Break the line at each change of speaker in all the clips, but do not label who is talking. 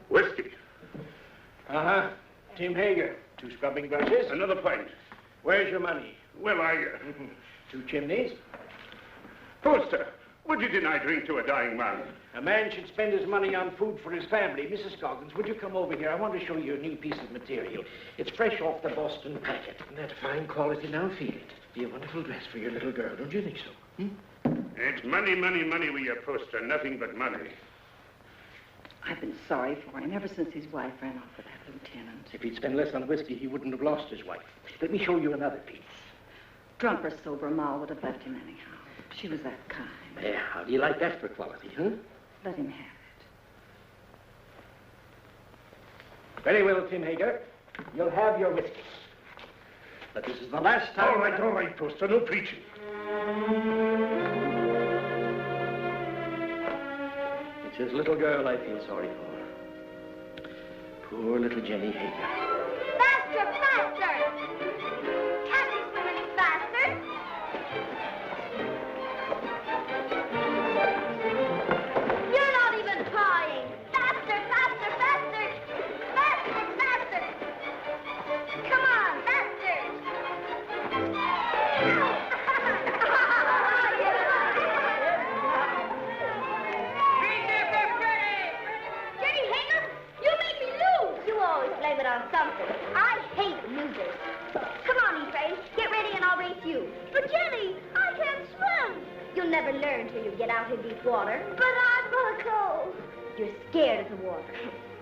Whiskey.
Uh-huh. Tim Hager. 2 scrubbing brushes.
Another pint.
Where's your money?
Well,
2 chimneys.
Poster, would you deny drink to a dying man?
A man should spend his money on food for his family. Mrs. Scoggins, would you come over here? I want to show you a new piece of material. It's fresh off the Boston packet. And that fine quality. Now feel it. Be a wonderful dress for your little girl. Don't you think so?
It's money, money, money with your Poster. Nothing but money.
I've been sorry for him ever since his wife ran off with that lieutenant.
If he'd spent less on whiskey, he wouldn't have lost his wife. Let me show you another piece.
Drunk or sober, Ma would have left him anyhow. She was that kind.
Yeah, how do you like that for quality, huh?
Let him have it.
Very well, Tim Hager. You'll have your whiskey. But this is the last time...
All right, Poster. No preaching.
It's his little girl I feel sorry for. Poor little Jenny Hager.
Faster, faster! Can't you swim any faster? You're not even trying. Faster, faster, faster! Faster, faster! Come on, faster! Jenny Hager, you made me lose! You always blame it on something. I hate losers. Come on, Ephraim. Get ready and I'll race you. But Jenny, I can't swim. You'll never learn till you get out in deep water. But I'm gonna go. You're scared of the water.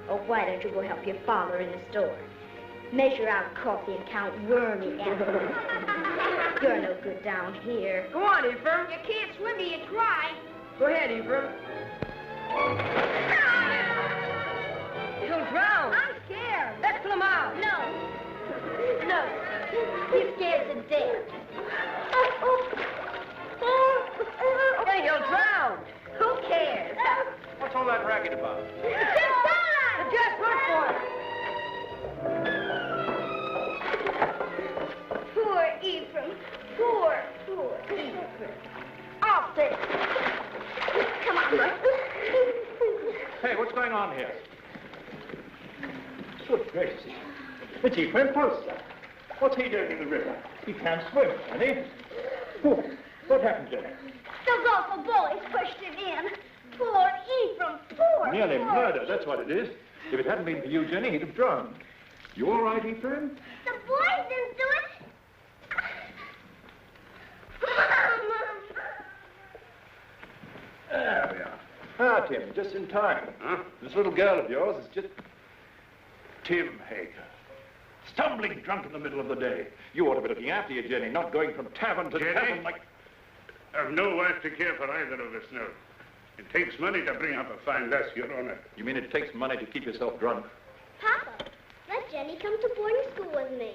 Oh, why don't you go help your father in the store? Measure out coffee and count wormy animals. You're no good down here.
Go on, Ephraim.
You can't swim till you try.
Go ahead, Ephraim. He'll drown.
I'm scared.
Let's pull him out.
No. No. He's scared to death.
Hey, he'll drown.
Who cares?
What's all that racket about?
The judge, look for him.
Poor Ephraim. Poor Ephraim. Off it. Come on, look.
Hey, what's going on here? Good gracious. It's Ephraim Poster. What's he doing in the river? He can't swim, can he? Oh, what happened to him?
Those awful boys pushed him in. Poor Ephraim, poor.
Nearly murder, that's what it is. If it hadn't been for you, Jenny, he'd have drowned. You all right, Ephraim?
The boys didn't do it.
There we are. Ah, Tim, just in time.
Huh?
This little girl of yours is just... Tim Hager. Stumbling drunk in the middle of the day. You ought to be looking after you, Jenny, not going from tavern to
Jenny?
tavern like...
I've no wife to care for either of us now. It takes money to bring up a fine lass, Your Honor.
You mean it takes money to keep yourself drunk?
Papa, let Jenny come to boarding school with me.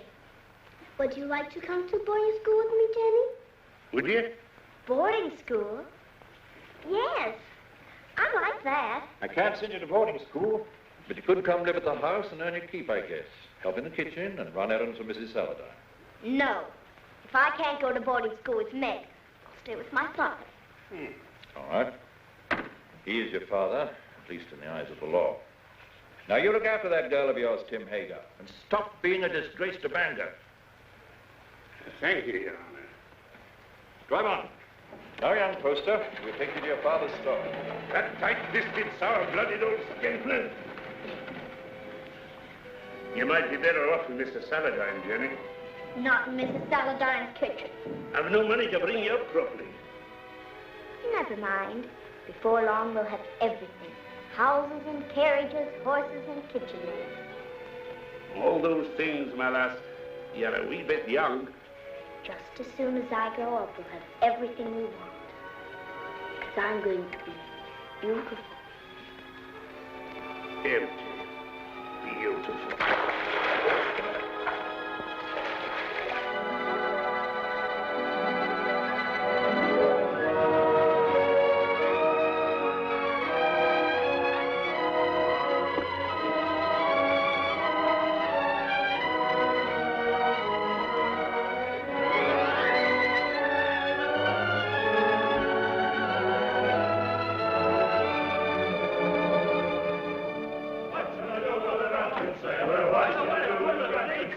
Would you like to come to boarding school with me, Jenny?
Would you?
Boarding school? Yes. I like that.
I can't send you to boarding school, but you could come live at the house and earn your keep, I guess. Help in the kitchen and run errands for Mrs. Saladine.
No. If I can't go to boarding school with Meg, I'll stay with my father.
All right. He is your father, at least in the eyes of the law. Now, you look after that girl of yours, Tim Hager, and stop being a disgrace to Bangor.
Thank you, Your Honor.
Drive on. Now, young Poster, we'll take you to your father's store.
That tight-fisted, sour-blooded old skinflint. You might be better off with Mr. Saladine, Jenny.
Not in Mrs. Saladine's kitchen.
I've no money to bring you up properly.
Never mind. Before long, we'll have everything. Houses and carriages, horses and kitchen maids.
All those things, my lass, you're a wee bit young.
Just as soon as I grow up, we'll have everything we want. Because I'm going to be beautiful.
Empty. Beautiful.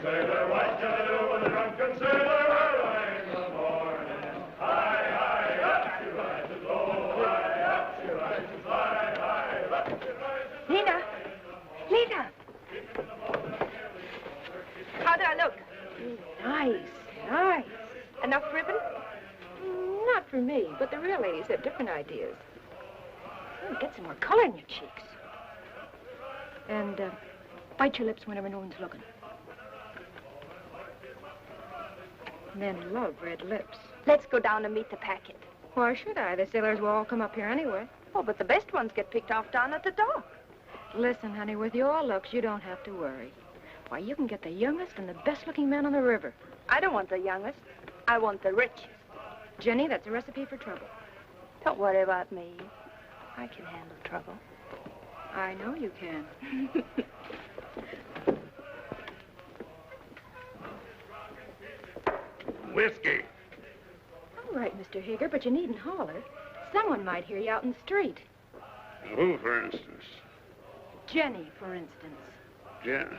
sailor, what shall I do with a drunken sailor early in the morning? High, up she rises, oh, high, up she rises, high, up she rises.
Lena! Lena! How do I look?
Nice, nice.
Enough ribbon?
Not for me, but the real ladies have different ideas. Oh, get some more color in your cheeks. And bite your lips whenever no one's looking. Men love red lips.
Let's go down and meet the packet.
Why should I? The sailors will all come up here anyway.
Oh, but the best ones get picked off down at the dock.
Listen, honey, with your looks, you don't have to worry. Why, you can get the youngest and the best-looking man on the river.
I don't want the youngest. I want the richest.
Jenny, that's a recipe for trouble.
Don't worry about me. I can handle trouble.
I know you can.
Whiskey.
All right, Mr. Hager, but you needn't holler. Someone might hear you out in the street.
Who, for instance?
Jenny, for instance.
Jen.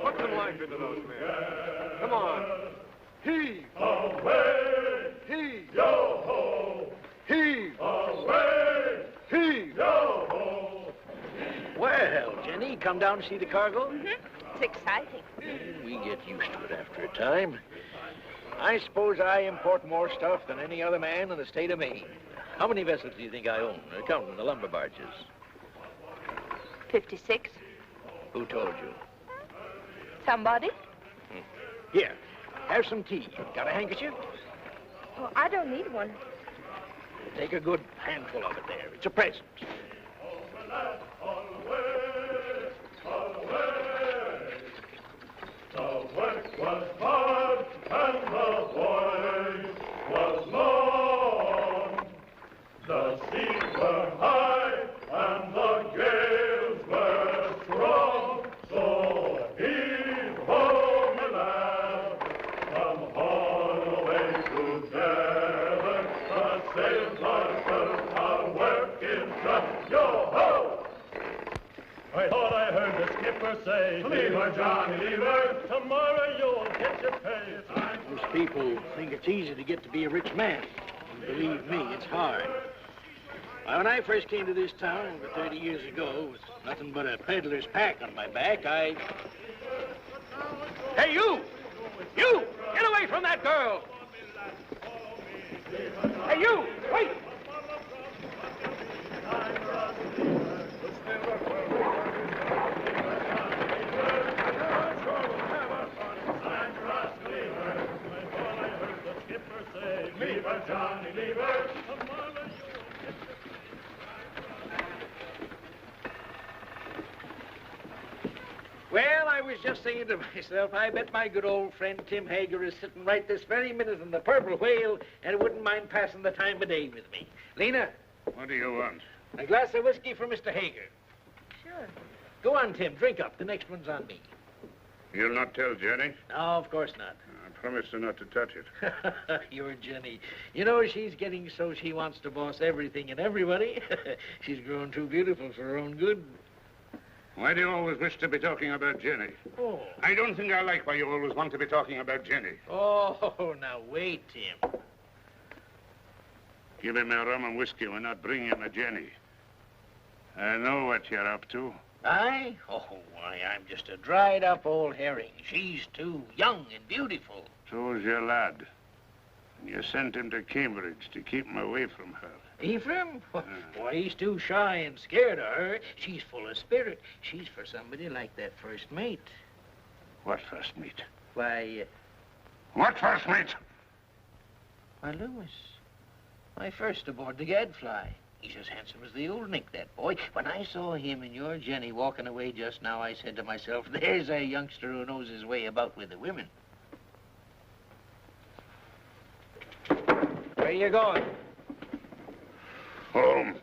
Put some life into those men. Come on. Heave.
Away,
Heave.
yo-ho,
Heave.
away,
Heave.
yo-ho.
Well, Jenny, come down to see the cargo?
It's exciting.
We get used to it after a time. I suppose I import more stuff than any other man in the state of Maine. How many vessels do you think I own, counting the lumber barges?
56.
Who told you?
Somebody?
Here, have some tea. Got a handkerchief?
Oh, I don't need one.
Take a good handful of it there. It's a present.
The work was hard and the voyage was long. The seas were high and the gales were strong. So heave ho, my lad, come on away together. The sails are set, our work is done. Yo-ho! I thought I heard the skipper say, leave her, Johnny, leave her. Tomorrow you'll get your pay.
Most people think it's easy to get to be a rich man. And believe me, it's hard. Why, when I first came to this town over 30 years ago, with nothing but a peddler's pack on my back, Hey, you! You! Get away from that girl! Hey, you! Wait!
Leave her, Johnny, leave her.
Well, I was just saying to myself, I bet my good old friend Tim Hager is sitting right this very minute in the Purple Whale and wouldn't mind passing the time of day with me. Lena,
What do you want?
a glass of whiskey for Mr. Hager.
Sure.
Go on, Tim, drink up. The next one's on me.
You'll not tell Jenny?
No, of course not.
I promised her not to touch it.
You're Jenny. You know, she's getting so she wants to boss everything and everybody. She's grown too beautiful for her own good.
Why do you always wish to be talking about Jenny?
Oh.
I don't think I like why you always want to be talking about Jenny.
Oh, now wait, Tim.
Give him a rum and whiskey. We're not bringing him a Jenny. I know what you're up to.
I? Oh, why, I'm just a dried-up old herring. She's too young and beautiful.
So's your lad. And you sent him to Cambridge to keep him away from her.
Ephraim? Why, he's too shy and scared of her. She's full of spirit. She's for somebody like that first mate.
What first mate?
Why,
What first mate?
why, Lewis. My first aboard the Gadfly. He's as handsome as the old Nick, that boy. When I saw him and your Jenny walking away just now, I said to myself, there's a youngster who knows his way about with the women. Where you going?
Home.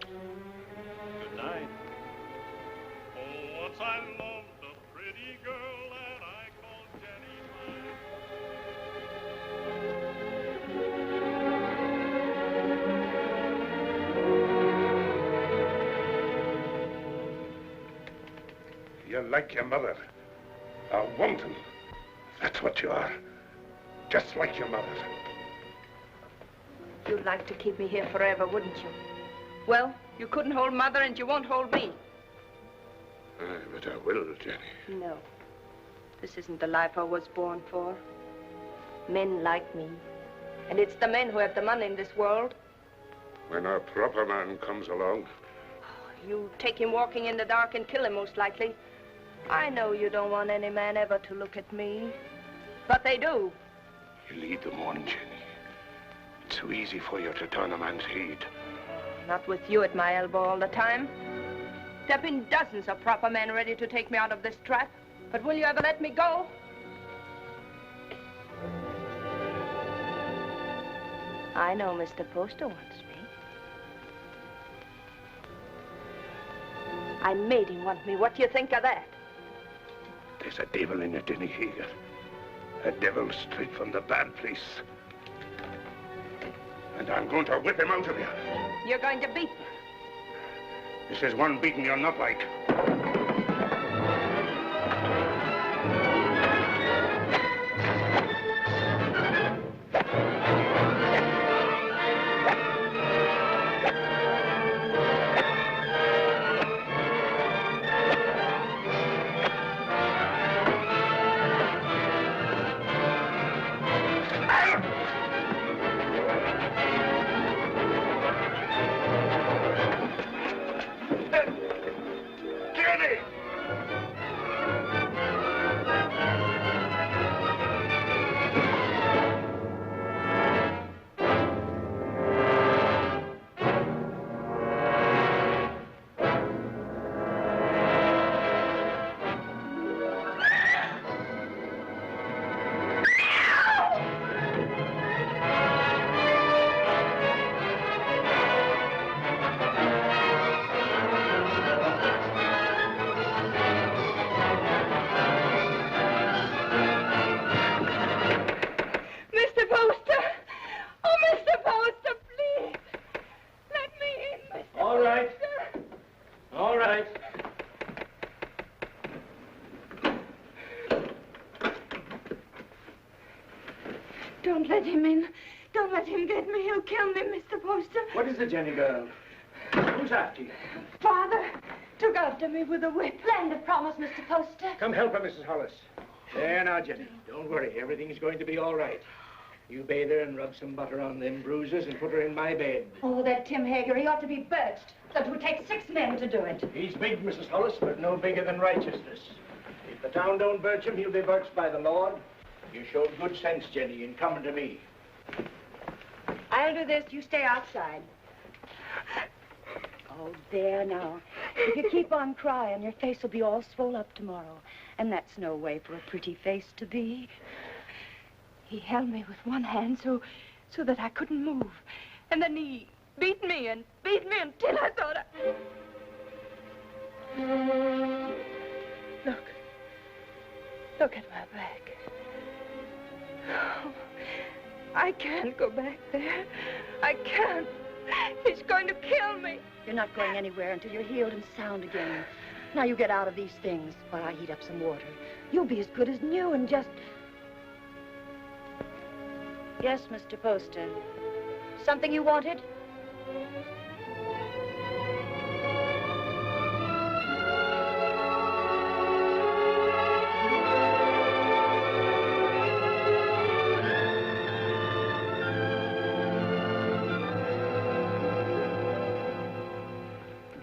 Good night. Oh, once I loved a
You're like your mother. A wanton. That's what you are. Just like your mother.
You'd like to keep me here forever, wouldn't you? Well, you couldn't hold Mother and you won't hold me.
Aye, but I will, Jenny.
No. This isn't the life I was born for. Men like me. And it's the men who have the money in this world.
When a proper man comes along.
You take him walking in the dark and kill him, most likely. I know you don't want any man ever to look at me. But they do.
You lead them on, Jenny. It's so easy for you to turn a man's head.
Not with you at my elbow all the time. There have been dozens of proper men ready to take me out of this trap. But will you ever let me go? I know Mr. Poster wants me. I made him want me. What do you think of that?
There's a devil in you, Jenny Hager. A devil straight from the bad place. And I'm going to whip him out of you.
You're going to beat me.
This is one beating you're not like.
Don't let him in. Don't let him get me. He'll kill me, Mr. Poster.
What is it, Jenny girl? Who's after you?
Father took after me with a whip.
Land of promise, Mr. Poster.
Come help her, Mrs. Hollis. There now, Jenny. Don't worry. Everything's going to be all right. You bathe her and rub some butter on them bruises and put her in my bed.
Oh, that Tim Hager, he ought to be birched. That would take 6 men to do it.
He's big, Mrs. Hollis, but no bigger than righteousness. If the town don't birch him, he'll be birched by the Lord. You showed good sense, Jenny, in coming to me.
I'll do this. You stay outside.
Oh, there now. If you keep on crying, your face will be all swole up tomorrow. And that's no way for a pretty face to be. He held me with one hand so that I couldn't move. And then he beat me until I thought Look at my back. Oh, I can't go back there. I can't. He's going to kill me.
You're not going anywhere until you're healed and sound again. Now you get out of these things while I heat up some water. You'll be as good as new and just... Yes, Mr. Poster. Something you wanted?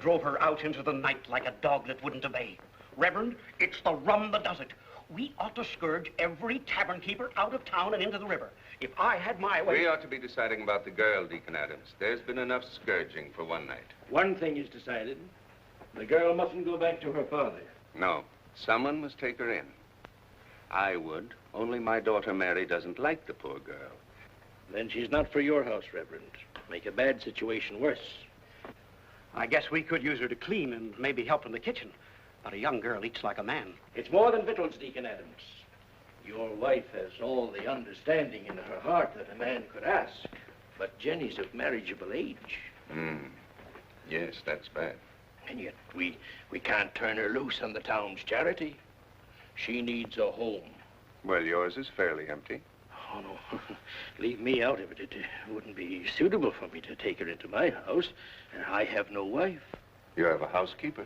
Drove her out into the night like a dog that wouldn't obey. Reverend, it's the rum that does it. We ought to scourge every tavern keeper out of town and into the river. If I had my way...
We ought to be deciding about the girl, Deacon Adams. There's been enough scourging for one night.
One thing is decided. The girl mustn't go back to her father.
No. Someone must take her in. I would, only my daughter Mary doesn't like the poor girl.
Then she's not for your house, Reverend. Make a bad situation worse.
I guess we could use her to clean and maybe help in the kitchen. But a young girl eats like a man.
It's more than victuals, Deacon Adams. Your wife has all the understanding in her heart that a man could ask. But Jenny's of marriageable age.
Yes, that's bad.
And yet we can't turn her loose on the town's charity. She needs a home.
Well, yours is fairly empty.
Oh, no. Leave me out of it. It wouldn't be suitable for me to take her into my house. And I have no wife.
You have a housekeeper,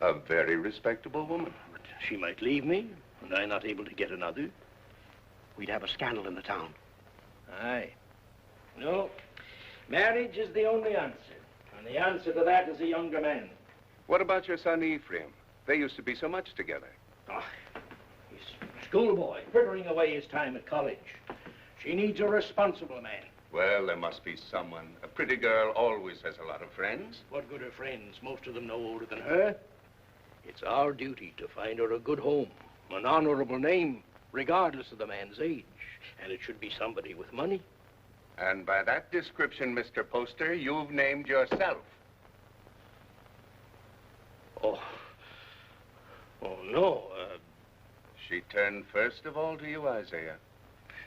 a very respectable woman.
But she might leave me, and I'm not able to get another.
We'd have a scandal in the town.
Aye. No, marriage is the only answer. And the answer to that is a younger man.
What about your son Ephraim? They used to be so much together.
Ah, he's a schoolboy, frittering away his time at college. She needs a responsible man.
Well, there must be someone. A pretty girl always has a lot of friends.
What good are friends? Most of them no older than her. It's our duty to find her a good home, an honorable name, regardless of the man's age. And it should be somebody with money.
And by that description, Mr. Poster, you've named yourself.
Oh, no.
She turned first of all to you, Isaiah.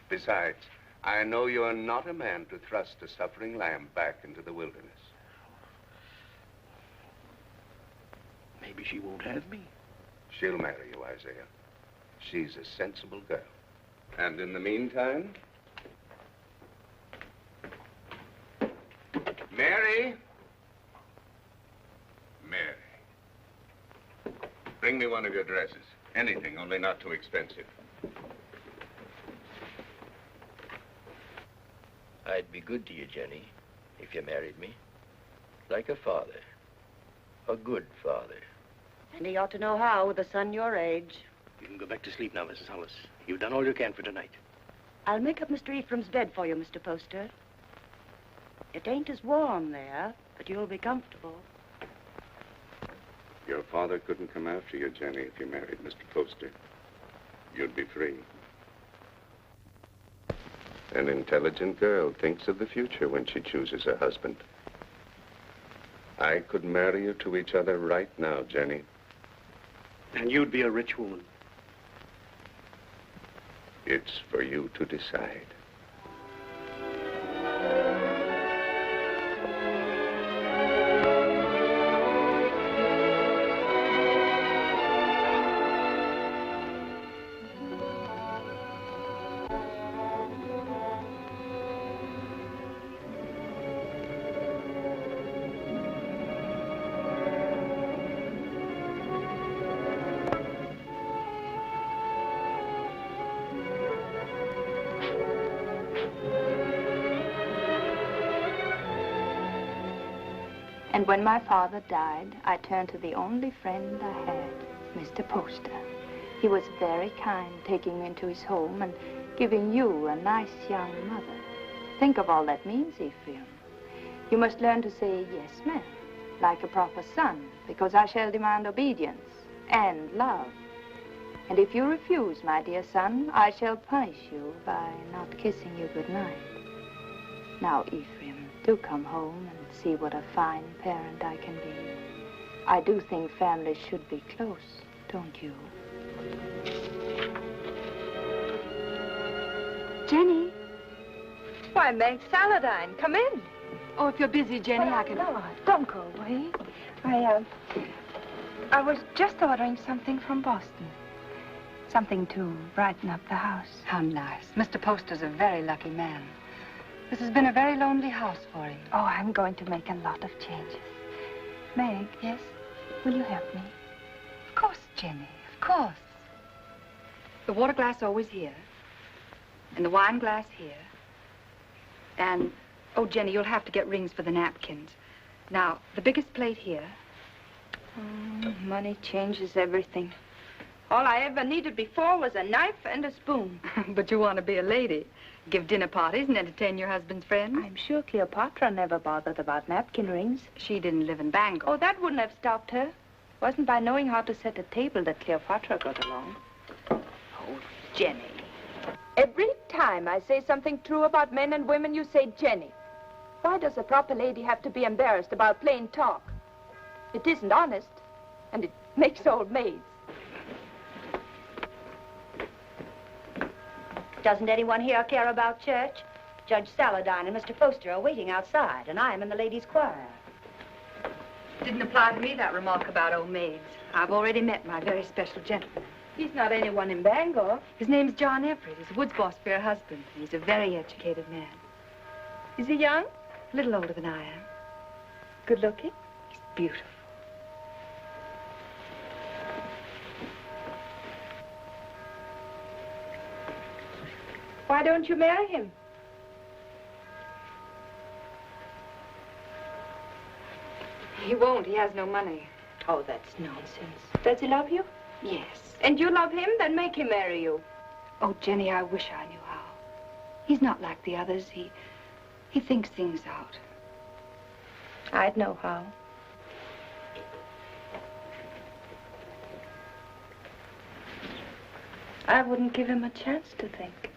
Besides, I know you're not a man to thrust a suffering lamb back into the wilderness.
Maybe she won't have me.
She'll marry you, Isaiah. She's a sensible girl. And in the meantime... Mary? Mary. Bring me one of your dresses. Anything, only not too expensive.
I'd be good to you, Jenny, if you married me. Like a father. A good father.
And he ought to know how with a son your age.
You can go back to sleep now, Mrs. Hollis. You've done all you can for tonight.
I'll make up Mr. Ephraim's bed for you, Mr. Poster. It ain't as warm there, but you'll be comfortable.
Your father couldn't come after you, Jenny, if you married Mr. Poster. You'd be free. An intelligent girl thinks of the future when she chooses a husband. I could marry you to each other right now, Jenny.
And you'd be a rich woman.
It's for you to decide.
And when my father died, I turned to the only friend I had, Mr. Poster. He was very kind, taking me into his home and giving you a nice young mother. Think of all that means, Ephraim. You must learn to say yes, ma'am, like a proper son, because I shall demand obedience and love. And if you refuse, my dear son, I shall punish you by not kissing you goodnight. Now, Ephraim, do come home and see what a fine parent I can be. I do think families should be close, don't you?
Jenny? Why, Meg Saladine, come in. Oh, if you're busy, Jenny, I can...
No, don't go away. I was just ordering something from Boston. Something to brighten up the house.
How nice. Mr. Poster's a very lucky man. This has been a very lonely house for him.
Oh, I'm going to make a lot of changes. Meg?
Yes?
Will you help me?
Of course, Jenny, of course. The water glass always here. And the wine glass here. And, oh, Jenny, you'll have to get rings for the napkins. Now, the biggest plate here.
Money changes everything. All I ever needed before was a knife and a spoon.
But you want to be a lady. Give dinner parties and entertain your husband's friends.
I'm sure Cleopatra never bothered about napkin rings.
She didn't live in Bangor.
Oh, that wouldn't have stopped her. Wasn't by knowing how to set a table that Cleopatra got along. Oh, Jenny.
Every time I say something true about men and women, you say Jenny. Why does a proper lady have to be embarrassed about plain talk? It isn't honest, and it makes old maids.
Doesn't anyone here care about church? Judge Saladine and Mr. Poster are waiting outside, and I'm in the ladies' choir.
Didn't apply to me, that remark about old maids. I've already met my very special gentleman.
He's not anyone in Bangor.
His name's John Everett. He's a woods boss for her husband. He's a very educated man.
Is he young?
A little older than I am.
Good looking?
He's beautiful.
Why don't you marry him?
He won't. He has no money.
Oh, that's nonsense. Does he love you?
Yes.
And you love him? Then make him marry you.
Oh, Jenny, I wish I knew how. He's not like the others. He thinks things out.
I'd know how. I wouldn't give him a chance to think.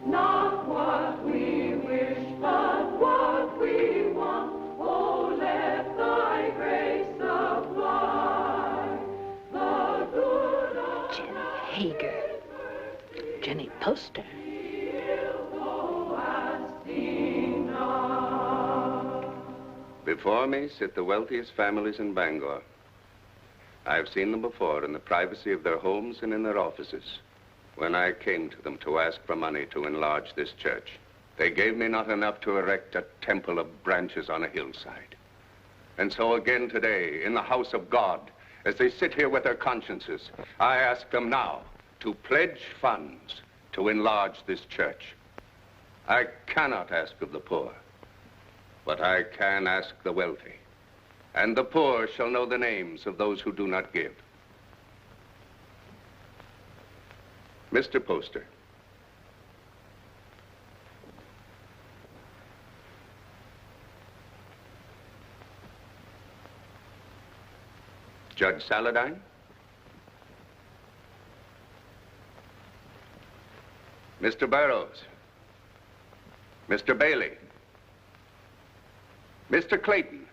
Not what we wish, but what we want. Oh, let thy grace supply the good of
Jenny Hager. Jenny Poster.
Before me sit the wealthiest families in Bangor. I've seen them before in the privacy of their homes and in their offices. When I came to them to ask for money to enlarge this church, they gave me not enough to erect a temple of branches on a hillside. And so again today, in the house of God, as they sit here with their consciences, I ask them now to pledge funds to enlarge this church. I cannot ask of the poor, but I can ask the wealthy. And the poor shall know the names of those who do not give. Mr. Poster. Judge Saladine. Mr. Burroughs. Mr. Bailey. Mr. Clayton.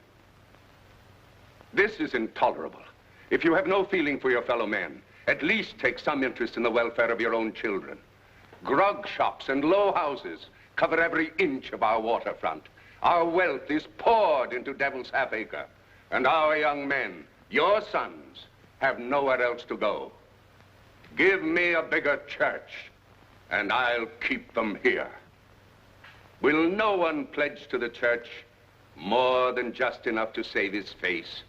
This is intolerable. If you have no feeling for your fellow men, at least take some interest in the welfare of your own children. Grog shops and low houses cover every inch of our waterfront. Our wealth is poured into Devil's Half-Acre. And our young men, your sons, have nowhere else to go. Give me a bigger church, and I'll keep them here. Will no one pledge to the church more than just enough to save his face?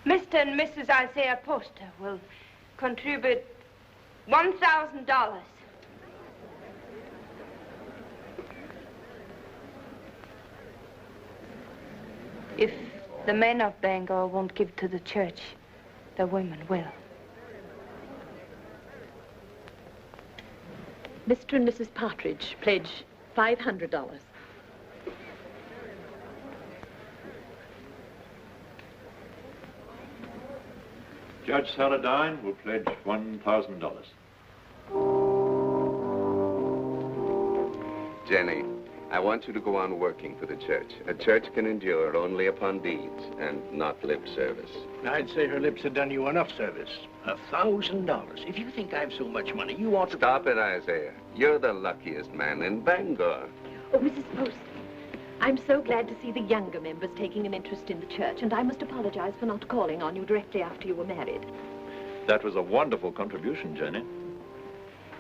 Mr. and Mrs. Isaiah Poster will contribute $1,000.
If the men of Bangor won't give to the church, the women will.
Mr. and Mrs. Partridge pledge $500.
Judge Saladine will pledge $1,000.
Jenny, I want you to go on working for the church. A church can endure only upon deeds and not lip service.
I'd say her lips have done you enough service. $1,000. If you think I've so much money, you ought to...
Stop it, Isaiah. You're the luckiest man in Bangor.
Oh, Mrs. Poster, I'm so glad to see the younger members taking an interest in the church, and I must apologize for not calling on you directly after you were married.
That was a wonderful contribution, Jenny.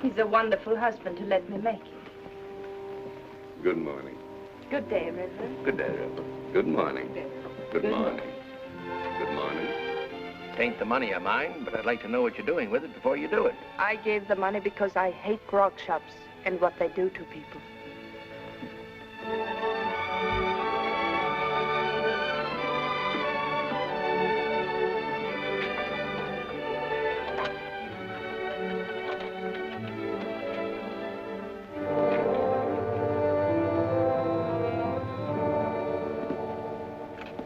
He's a wonderful husband to let me make it.
Good morning.
Good day, Reverend.
Good day, Reverend. Good morning. Good morning. Good morning.
It ain't the money of mine, but I'd like to know what you're doing with it before you do it.
I gave the money because I hate grog shops and what they do to people.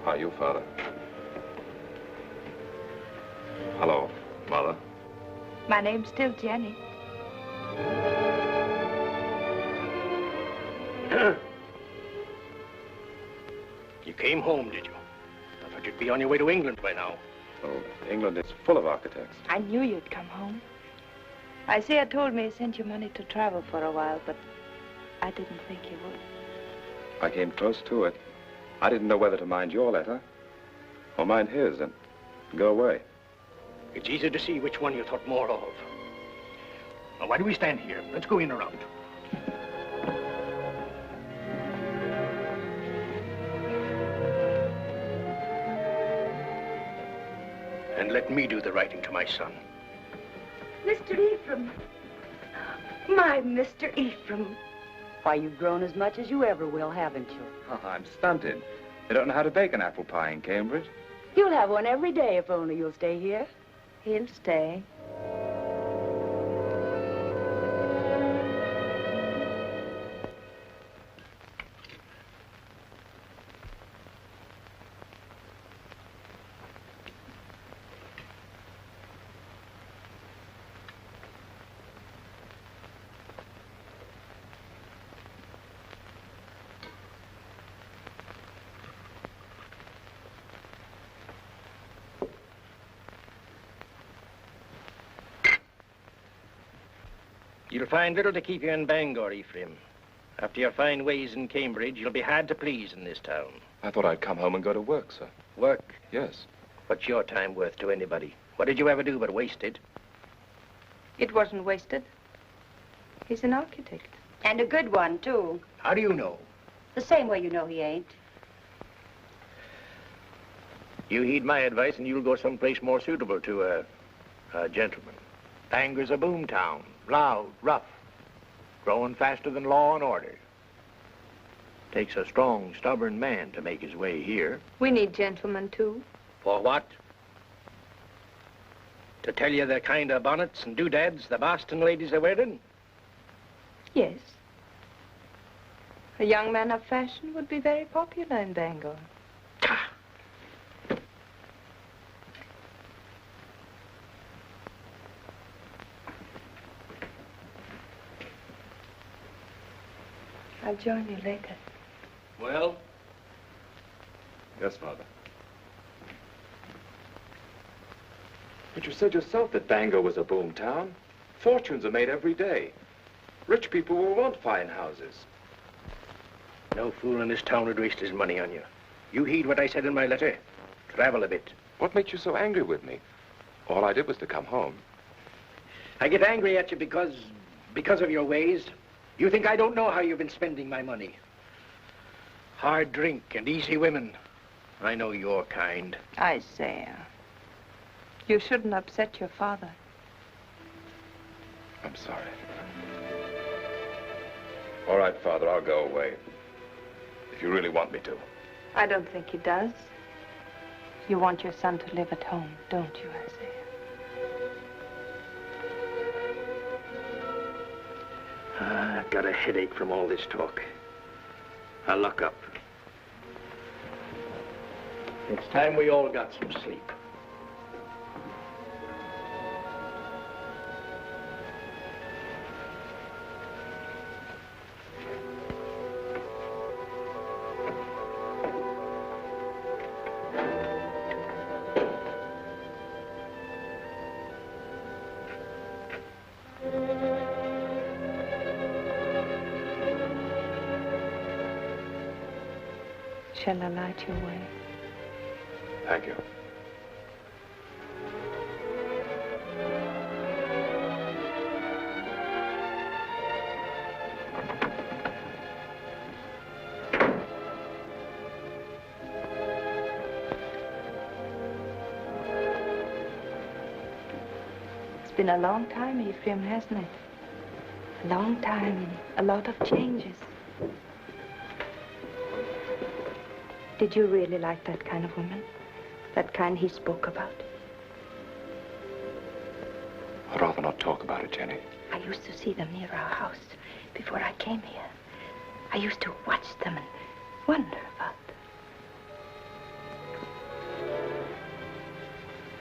How are you, Father? Hello, Mother.
My name's still Jenny.
You came home, did you? I thought you'd be on your way to England by now.
Oh, England is full of architects.
I knew you'd come home. Isaiah told me he sent you money to travel for a while, but I didn't think you would.
I came close to it. I didn't know whether to mind your letter or mind his and go away.
It's easy to see which one you thought more of. Now, why do we stand here? Let's go in around. And let me do the writing to my son.
Mr. Ephraim. My Mr. Ephraim.
Why, you've grown as much as you ever will, haven't you?
Oh, I'm stunted. They don't know how to bake an apple pie in Cambridge.
You'll have one every day if only you'll stay here.
He'll stay.
You'll find little to keep you in Bangor, Ephraim. After your fine ways in Cambridge, you'll be hard to please in this town.
I thought I'd come home and go to work, sir.
Work?
Yes.
What's your time worth to anybody? What did you ever do but waste it?
It wasn't wasted. He's an architect.
And a good one, too.
How do you know?
The same way you know he ain't.
You heed my advice and you'll go someplace more suitable to a gentleman. Bangor's a boom town. Loud, rough, growing faster than law and order. Takes a strong, stubborn man to make his way here.
We need gentlemen, too.
For what? To tell you the kind of bonnets and doodads the Boston ladies are wearing?
Yes. A young man of fashion would be very popular in Bangor. I'll join you later.
Well?
Yes, Father. But you said yourself that Bangor was a boom town. Fortunes are made every day. Rich people will want fine houses.
No fool in this town would waste his money on you. You heed what I said in my letter. Travel a bit.
What makes you so angry with me? All I did was to come home.
I get angry at you because of your ways. You think I don't know how you've been spending my money. Hard drink and easy women. I know your kind.
Isaiah, you shouldn't upset your father.
I'm sorry. All right, Father, I'll go away. If you really want me to.
I don't think he does. You want your son to live at home, don't you, Isaiah?
I've got a headache from all this talk. I'll lock up. It's time we all got some sleep.
Shall I light your way?
Thank you.
It's been a long time, Ephraim, hasn't it? A long time and a lot of changes. Did you really like that kind of woman? That kind he spoke about?
I'd rather not talk about it, Jenny.
I used to see them near our house before I came here. I used to watch them and wonder about them.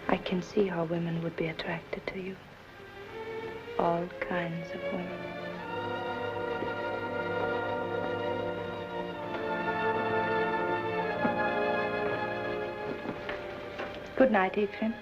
I can see how women would be attracted to you. All kinds of women. Good night, Ephraim.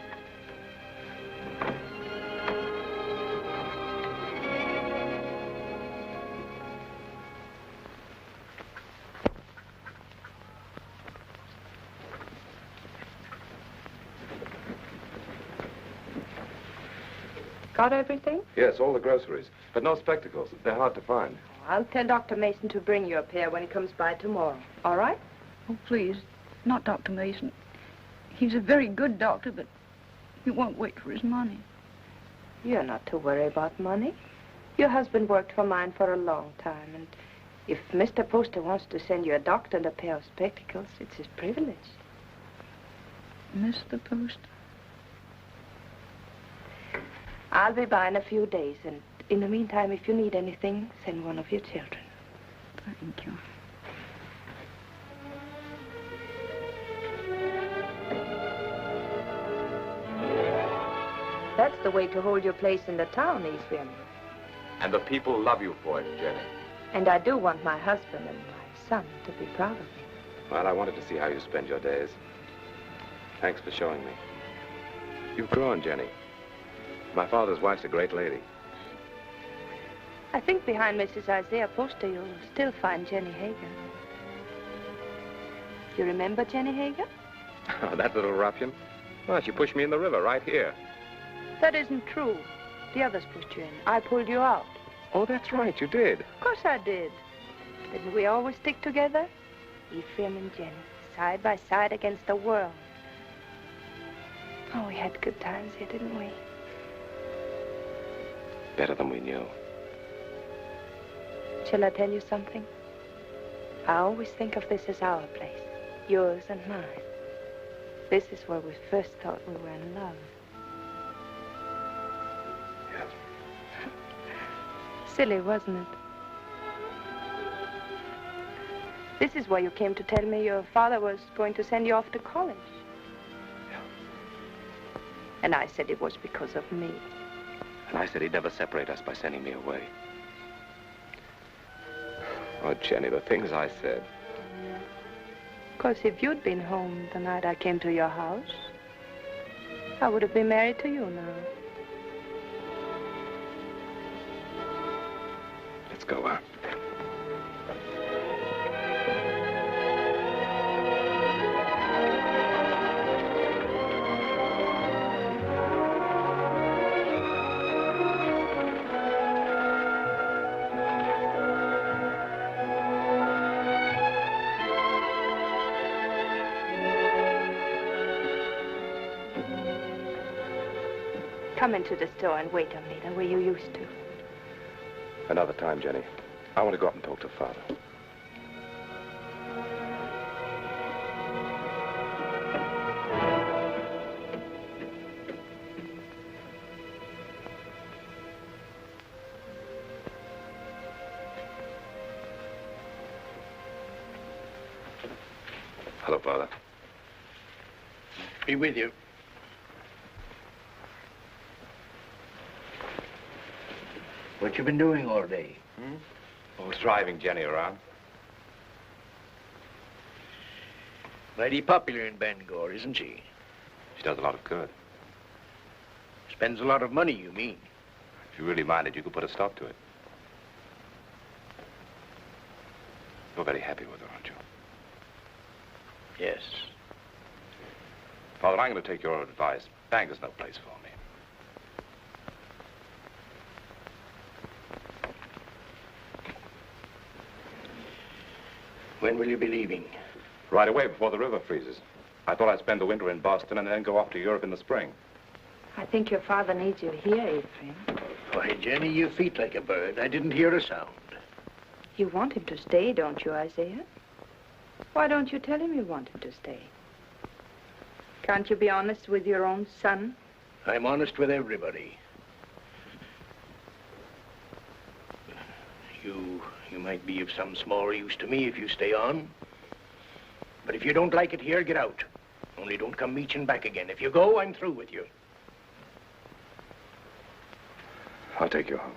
Got everything?
Yes, all the groceries. But no spectacles. They're hard to find.
I'll tell Dr. Mason to bring you a pair when he comes by tomorrow. All right?
Oh, please, not Dr. Mason. He's a very good doctor, but he won't wait for his money.
You're not to worry about money. Your husband worked for mine for a long time, and if Mr. Poster wants to send you a doctor and a pair of spectacles, it's his privilege.
Mr. Poster?
I'll be by in a few days, and in the meantime, if you need anything, send one of your children.
Thank you.
That's the way to hold your place in the town, Ephraim.
And the people love you for it, Jenny.
And I do want my husband and my son to be proud of me.
Well, I wanted to see how you spend your days. Thanks for showing me. You've grown, Jenny. My father's wife's a great lady.
I think behind Mrs. Isaiah Poster, you'll still find Jenny Hager. You remember Jenny Hager?
Oh, that little ruffian? Well, she pushed me in the river right here.
That isn't true. The others pushed you in. I pulled you out.
Oh, that's right, you did.
Of course I did. Didn't we always stick together? Ephraim and Jenny, side by side against the world. Oh, we had good times here, didn't we?
Better than we knew.
Shall I tell you something? I always think of this as our place, yours and mine. This is where we first thought we were in love.
Yes.
Silly, wasn't it? This is where you came to tell me your father was going to send you off to college.
Yeah.
And I said it was because of me.
And I said he'd never separate us by sending me away. Oh, Jenny, the things I said.
Of course, if you'd been home the night I came to your house, I would have been married to you now.
Let's go out.
Come into the store and wait on me the way you used to.
Another time, Jenny. I want to go up and talk to Father. Hello, Father.
Be with you. What you been doing all day?
Oh, driving Jenny around.
Mighty popular in Bangor, isn't she?
She does a lot of good.
Spends a lot of money, you mean?
If you really minded, you could put a stop to it. You're very happy with her, aren't you?
Yes.
Father, I'm going to take your advice. Bangor's no place for me.
When will you be leaving?
Right away, before the river freezes. I thought I'd spend the winter in Boston and then go off to Europe in the spring.
I think your father needs you here, Ephraim.
Why, Jenny, you feet like a bird. I didn't hear a sound.
You want him to stay, don't you, Isaiah? Why don't you tell him you want him to stay? Can't you be honest with your own son?
I'm honest with everybody. You might be of some small use to me if you stay on. But if you don't like it here, get out. Only don't come meeching back again. If you go, I'm through with you.
I'll take you home.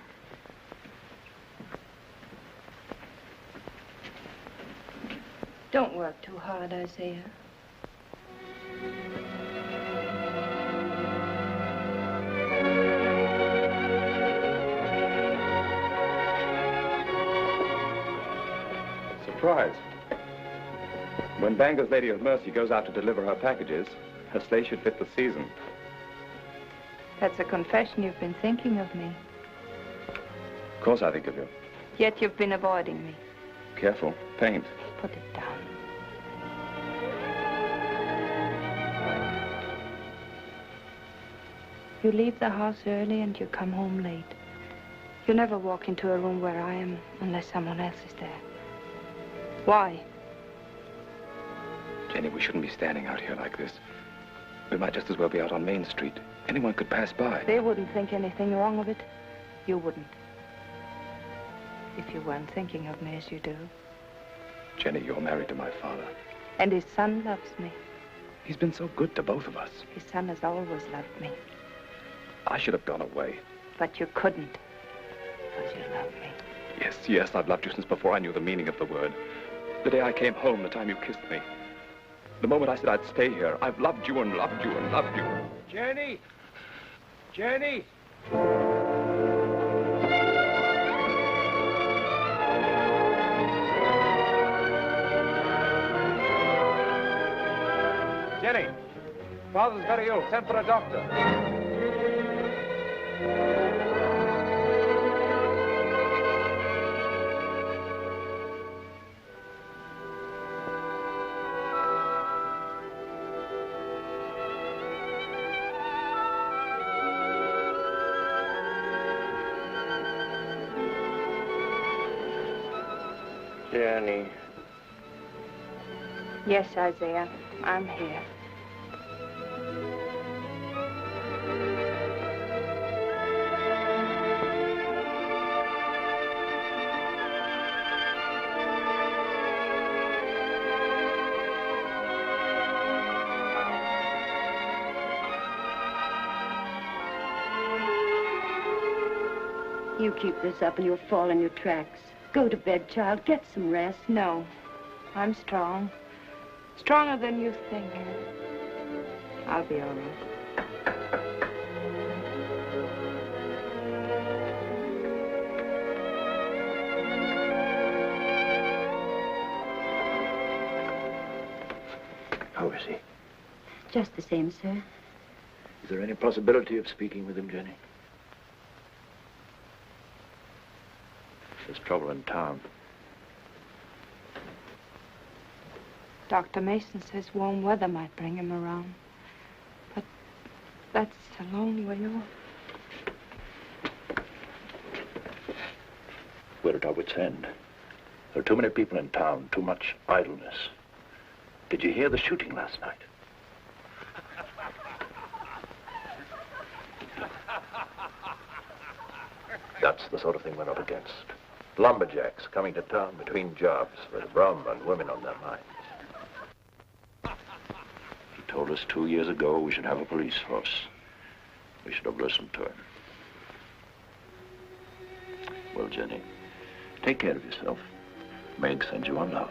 Don't work too hard, Isaiah.
surprise. When Bangor's Lady of Mercy goes out to deliver her packages, her sleigh should fit the season.
That's a confession you've been thinking of me.
Of course I think of you.
Yet you've been avoiding me.
Careful. Paint.
Put it down. You leave the house early and you come home late. You never walk into a room where I am unless someone else is there. Why?
Jenny, we shouldn't be standing out here like this. We might just as well be out on Main Street. Anyone could pass by.
They wouldn't think anything wrong of it. You wouldn't. If you weren't thinking of me as you do.
Jenny, you're married to my father.
And his son loves me.
He's been so good to both of us.
His son has always loved me.
I should have gone away.
But you couldn't. Because you love me.
Yes, yes, I've loved you since before I knew the meaning of the word. The day I came home, the time you kissed me. The moment I said I'd stay here, I've loved you and loved you and loved you.
Jenny! Jenny! Jenny! Father's very ill. Send for a doctor. Jenny.
Yes, Isaiah, I'm here.
You keep this up and you'll fall in your tracks. Go to bed, child. Get some rest.
No, I'm strong. Stronger than you think. I'll be all right.
How is he?
Just the same, sir.
Is there any possibility of speaking with him, Jenny? There's trouble in town.
Dr. Mason says warm weather might bring him around. But that's a long way off.
We're at our wits' end. There are too many people in town, too much idleness. Did you hear the shooting last night? That's the sort of thing we're up against. Lumberjacks coming to town between jobs with rum and women on their minds. He told us 2 years ago we should have a police force. We should have listened to him. Well, Jenny, take care of yourself. Meg sends you on love.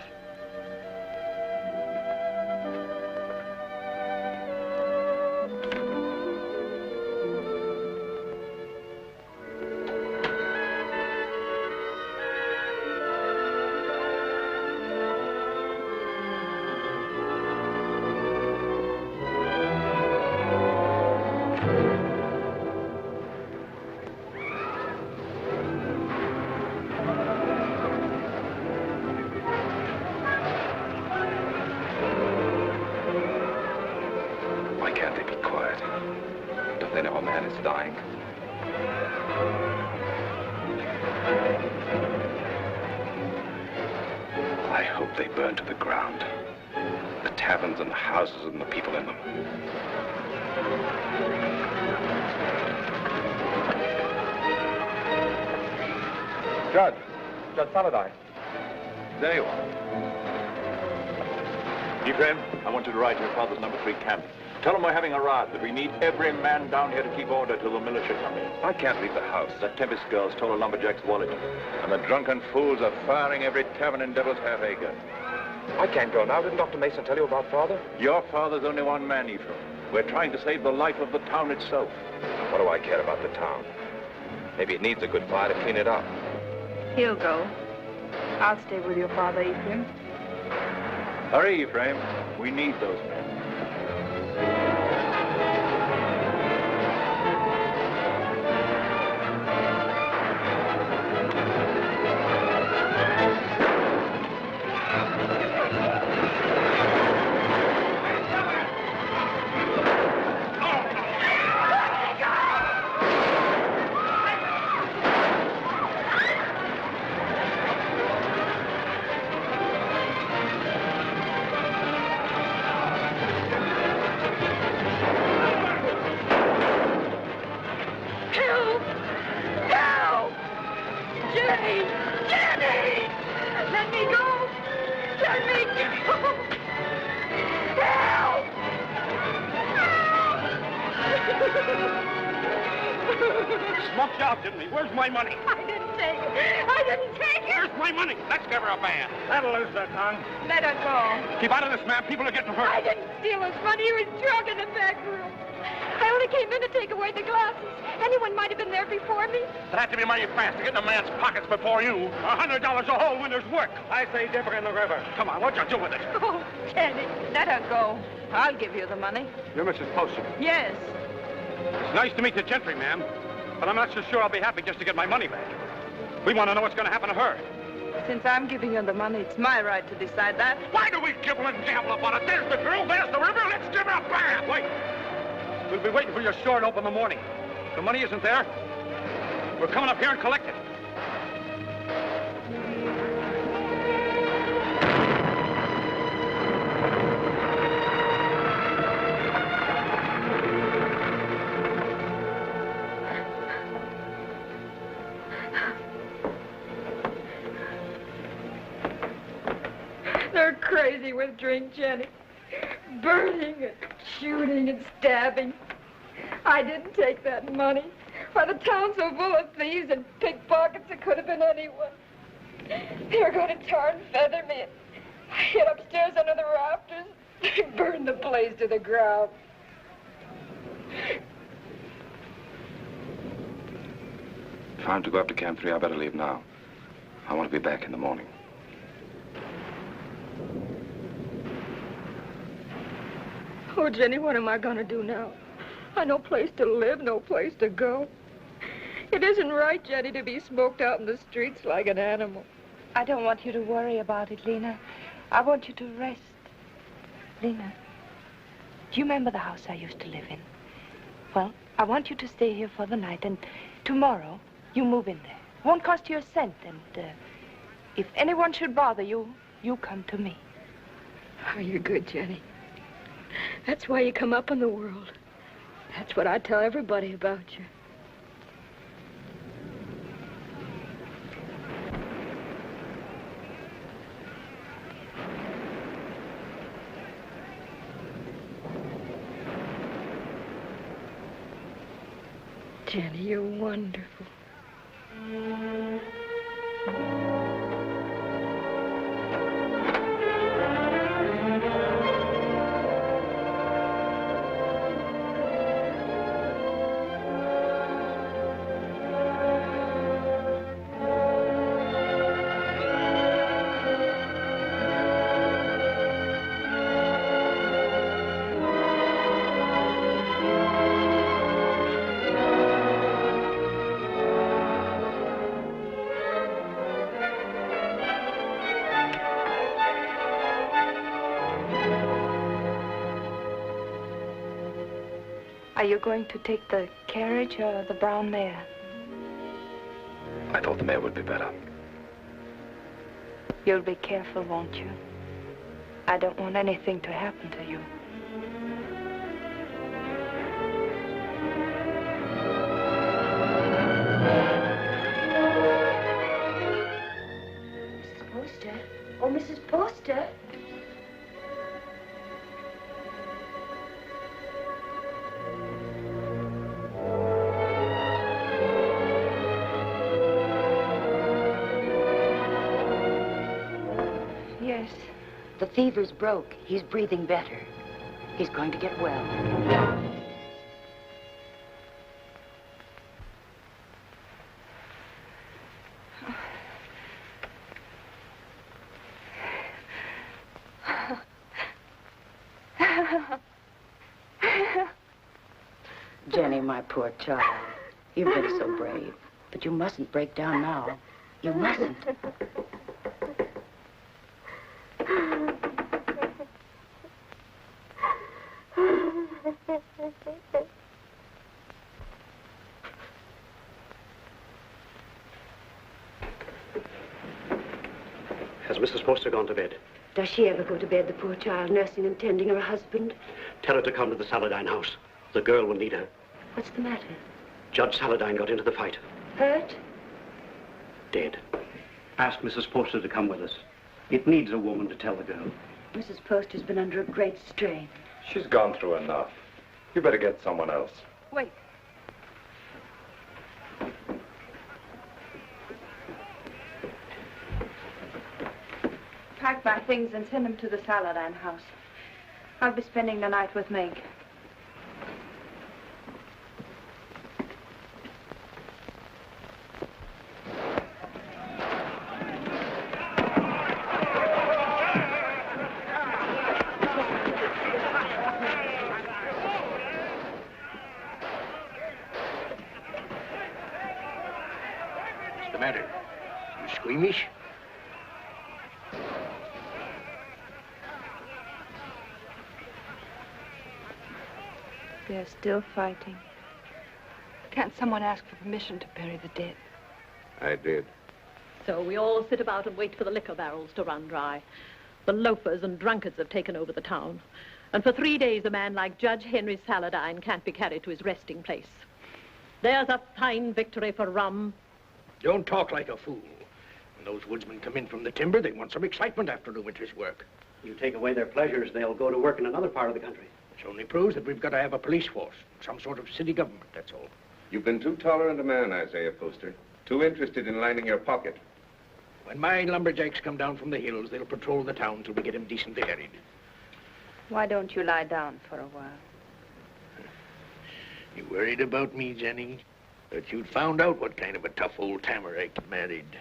Judge Saladine.
There you are. Ephraim, I want you to ride to your father's number 3 camp. Tell him we're having a riot, that we need every man down here to keep order till the militia come in.
I can't leave the house.
That Tempest girl stole a lumberjack's wallet.
And the drunken fools are firing every tavern in Devil's Half Acre.
I can't go now. Didn't Dr. Mason tell you about Father?
Your father's only one man, Ephraim. We're trying to save the life of the town itself.
What do I care about the town? Maybe it needs a good fire to clean it up.
He'll go. I'll stay with your father, Ephraim.
Hurry, Ephraim. We need those men.
Smoked you out, didn't he? Where's my money?
I didn't take it. I didn't take it.
Where's my money? Let's give her a band. That'll lose her tongue.
Let her go.
Keep out of this, ma'am. People are getting hurt.
I didn't steal his money. He was drunk in the back room. I only came in to take away the glasses. Anyone might have been there before me.
It had to be mighty fast to get in a man's pockets before you. $100 a hole when there's work. I say dip her in the river. Come on, what you do with it?
Oh, Jenny, let her go. I'll give you the money.
You're Mrs. Poster.
Yes.
It's nice to meet the gentry, ma'am. But I'm not so sure I'll be happy just to get my money back. We want to know what's going to happen to her.
Since I'm giving you the money, it's my right to decide that.
Why do we gibble and gabble about it? There's the girl, there's the river. Let's give her a bath. Wait. We'll be waiting for your store to open in the morning. If the money isn't there, we're coming up here and collect it.
They're crazy with drink, Jenny. Burning and shooting and stabbing. I didn't take that money. Why, the town's so full of thieves and pickpockets, it could have been anyone. They were going to tar and feather me. I hid upstairs under the rafters. They burned the place to the ground.
If I'm to go up to Camp 3, I better leave now. I want to be back in the morning.
Oh, Jenny, what am I going to do now? I no place to live, no place to go. It isn't right, Jenny, to be smoked out in the streets like an animal.
I don't want you to worry about it, Lena. I want you to rest. Lena, do you remember the house I used to live in? Well, I want you to stay here for the night, and tomorrow you move in there. It won't cost you a cent, and if anyone should bother you, you come to me.
Oh, you're good, Jenny. That's why you come up in the world. That's what I tell everybody about you. Jenny, you're wonderful.
Are you going to take the carriage or the brown mare?
I thought the mare would be better.
You'll be careful, won't you? I don't want anything to happen to you.
Mrs. Poster? Oh, Mrs. Poster?
Yes.
The fever's broke. He's breathing better. He's going to get well. Jenny, my poor child. You've been so brave. But you mustn't break down now. You mustn't.
Has Mrs. Poster gone to bed?
Does she ever go to bed, the poor child, nursing and tending her husband?
Tell her to come to the Saladine house. The girl will need her.
What's the matter?
Judge Saladine got into the fight.
Hurt?
Dead. Ask Mrs. Poster to come with us. It needs a woman to tell the girl.
Mrs. Poster's been under a great strain.
She's gone through enough. You better get someone else.
Wait. Pack my things and send them to the Saladine house. I'll be spending the night with Meg.
What's the matter? You squeamish?
They're still fighting. Can't someone ask for permission to bury the dead?
I did.
So we all sit about and wait for the liquor barrels to run dry. The loafers and drunkards have taken over the town. And for 3 days, a man like Judge Henry Saladine can't be carried to his resting place. There's a fine victory for rum.
Don't talk like a fool. When those woodsmen come in from the timber, they want some excitement after the winter's work.
You take away their pleasures, they'll go to work in another part of the country.
Which only proves that we've got to have a police force, some sort of city government, that's all.
You've been too tolerant a man, Isaiah Poster. Too interested in lining your pocket.
When my lumberjacks come down from the hills, they'll patrol the town till we get them decently harried.
Why don't you lie down for a while?
You worried about me, Jenny? But you'd found out what kind of a tough old timer I could married.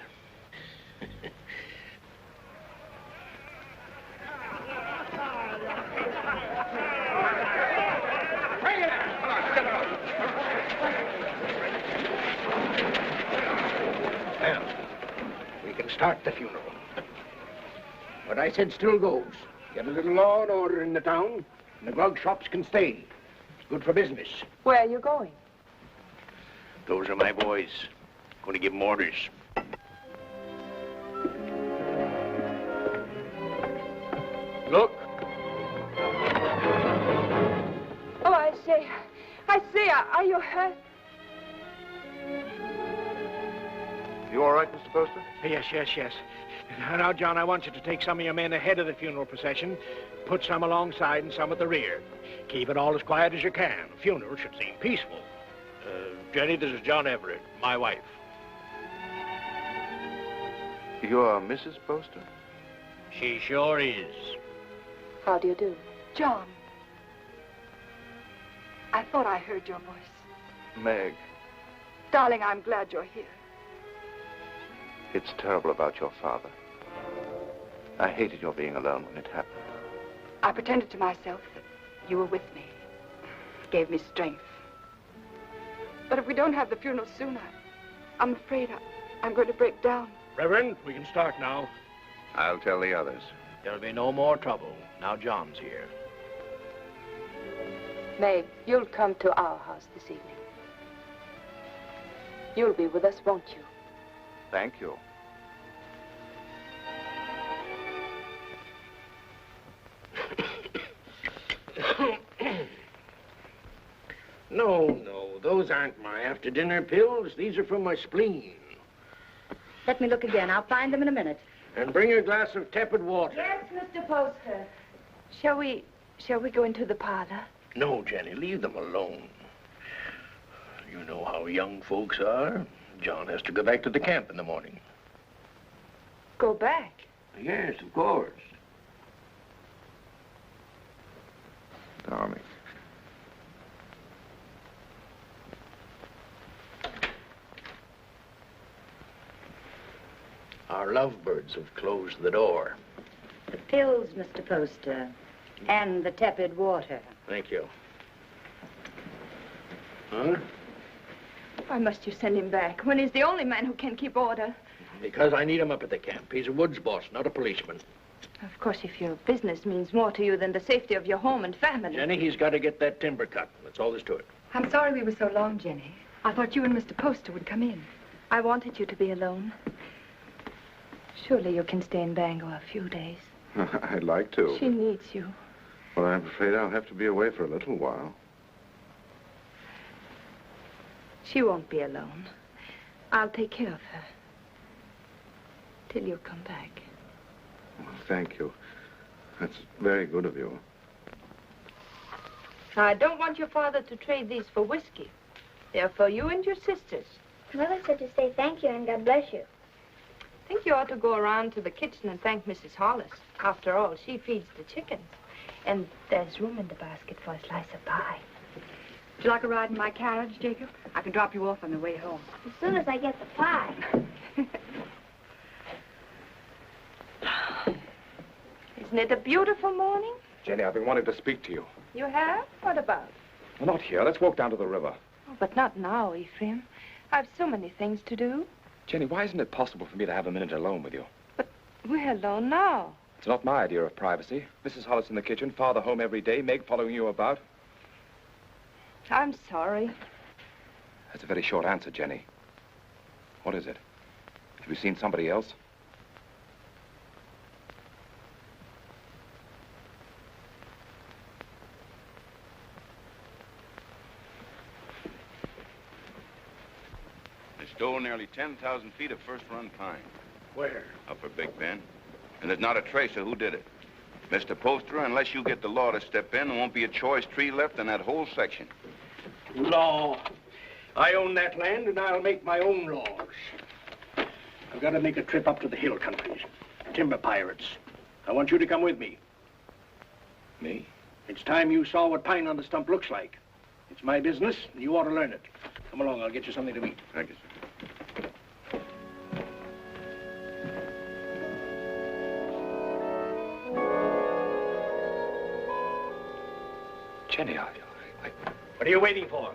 Well, we can start the funeral. What I said still goes. Get a little law and order in the town, and the grog shops can stay. It's good for business.
Where are you going?
Those are my boys. Going to give them orders. Look.
Oh, I say, are you hurt?
You all right, Mr. Poster?
Yes. Now, John, I want you to take some of your men ahead of the funeral procession, put some alongside and some at the rear. Keep it all as quiet as you can. The funeral should seem peaceful. Jenny, this is John Everett, my wife.
You're Mrs. Poster?
She sure is.
How do you do?
John. I thought I heard your voice.
Meg,
Darling, I'm glad you're here.
it's terrible about your father. I hated your being alone when it happened.
I pretended to myself that you were with me. It gave me strength. But if we don't have the funeral soon, I'm afraid I'm going to break down.
Reverend, we can start now.
I'll tell the others.
There'll be no more trouble. Now John's here.
Maeve, you'll come to our house this evening. You'll be with us, won't you?
Thank you.
No, those aren't my after-dinner pills. These are for my spleen.
Let me look again. I'll find them in a minute.
And bring a glass of tepid water.
Yes, Mr. Poster. Shall we go into the parlor?
No, Jenny, leave them alone. You know how young folks are. John has to go back to the camp in the morning.
Go back?
Yes, of course.
Darling.
Our lovebirds have closed the door.
The pills, Mr. Poster, and the tepid water.
Thank you. Huh?
Why must you send him back when he's the only man who can keep order?
Because I need him up at the camp. He's a woods boss, not a policeman.
Of course, if your business means more to you than the safety of your home and family.
Jenny, he's got to get that timber cut. That's all there's to it.
I'm sorry we were so long, Jenny. I thought you and Mr. Poster would come in.
I wanted you to be alone. Surely you can stay in Bangor a few days.
I'd like to.
She needs you.
Well, I'm afraid I'll have to be away for a little while.
She won't be alone. I'll take care of her. Till you come back.
Well, thank you. That's very good of you.
I don't want your father to trade these for whiskey. They're for you and your sisters.
Mother said to say thank you and God bless you.
I think you ought to go around to the kitchen and thank Mrs. Hollis. After all, she feeds the chickens. And there's room in the basket for a slice of pie.
Would you like a ride in my carriage, Jacob? I can drop you off on the way home.
As soon as I get the pie.
Isn't it a beautiful morning?
Jenny, I've been wanting to speak to you.
You have? What about?
Well, not here. Let's walk down to the river.
Oh, but not now, Ephraim. I've so many things to do.
Jenny, why isn't it possible for me to have a minute alone with you?
We're alone now.
It's not my idea of privacy. Mrs. Hollis in the kitchen, Father home every day, Meg following you about.
I'm sorry.
That's a very short answer, Jenny. What is it? Have you seen somebody else?
They stole nearly 10,000 feet of first-run pine.
Where?
Upper Big Bend. And there's not a trace of who did it. Mr. Poster, unless you get the law to step in, there won't be a choice tree left in that whole section.
Law. I own that land, and I'll make my own laws. I've got to make a trip up to the hill countries. Timber pirates. I want you to come with me.
Me?
It's time you saw what pine on the stump looks like. It's my business, and you ought to learn it. Come along, I'll get you something to eat.
Thank you, sir.
Jenny,
What are you waiting for?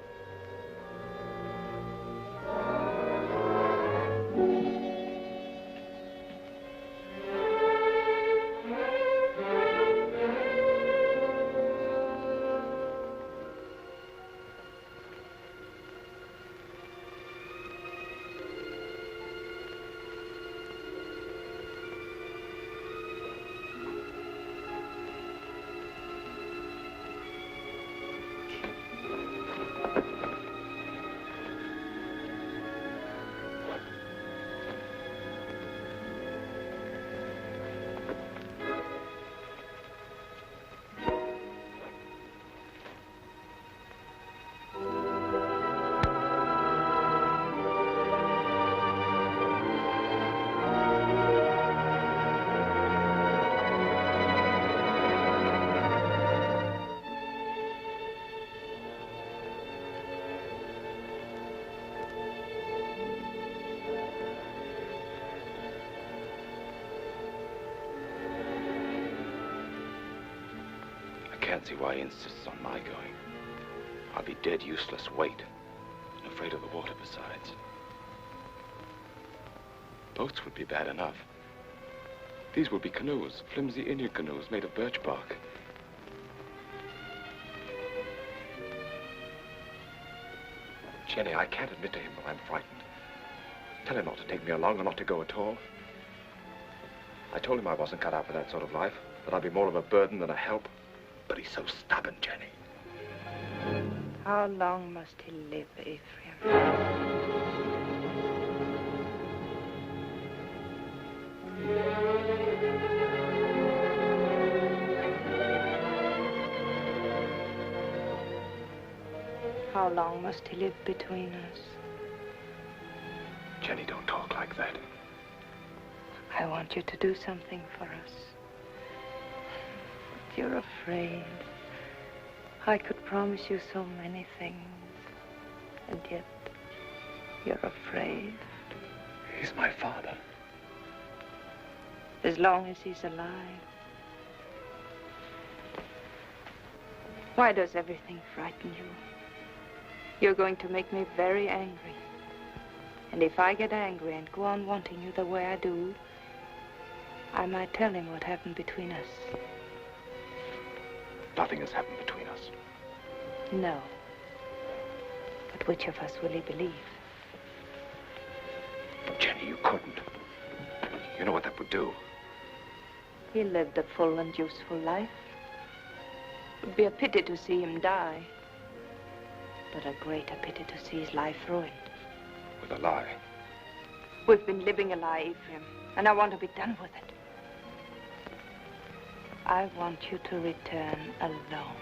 I can't see why he insists on my going. I'll be dead useless weight, and afraid of the water besides. Boats would be bad enough. These would be canoes, flimsy Indian canoes made of birch bark. Jenny, I can't admit to him that I'm frightened. Tell him not to take me along or not to go at all. I told him I wasn't cut out for that sort of life, that I'd be more of a burden than a help. But he's so stubborn, Jenny.
How long must he live, Ephraim? How long must he live between us?
Jenny, don't talk like that.
I want you to do something for us. But you're afraid. I could promise you so many things, and yet you're afraid.
He's my father.
As long as he's alive. Why does everything frighten you?
You're going to make me very angry. And if I get angry and go on wanting you the way I do, I might tell him what happened between us.
Nothing has happened between us.
No. But which of us will he believe?
Jenny, you couldn't. You know what that would do.
He lived a full and useful life. It would be a pity to see him die, but a greater pity to see his life ruined.
With a lie.
We've been living a lie, Ephraim, and I want to be done with it. I want you to return alone.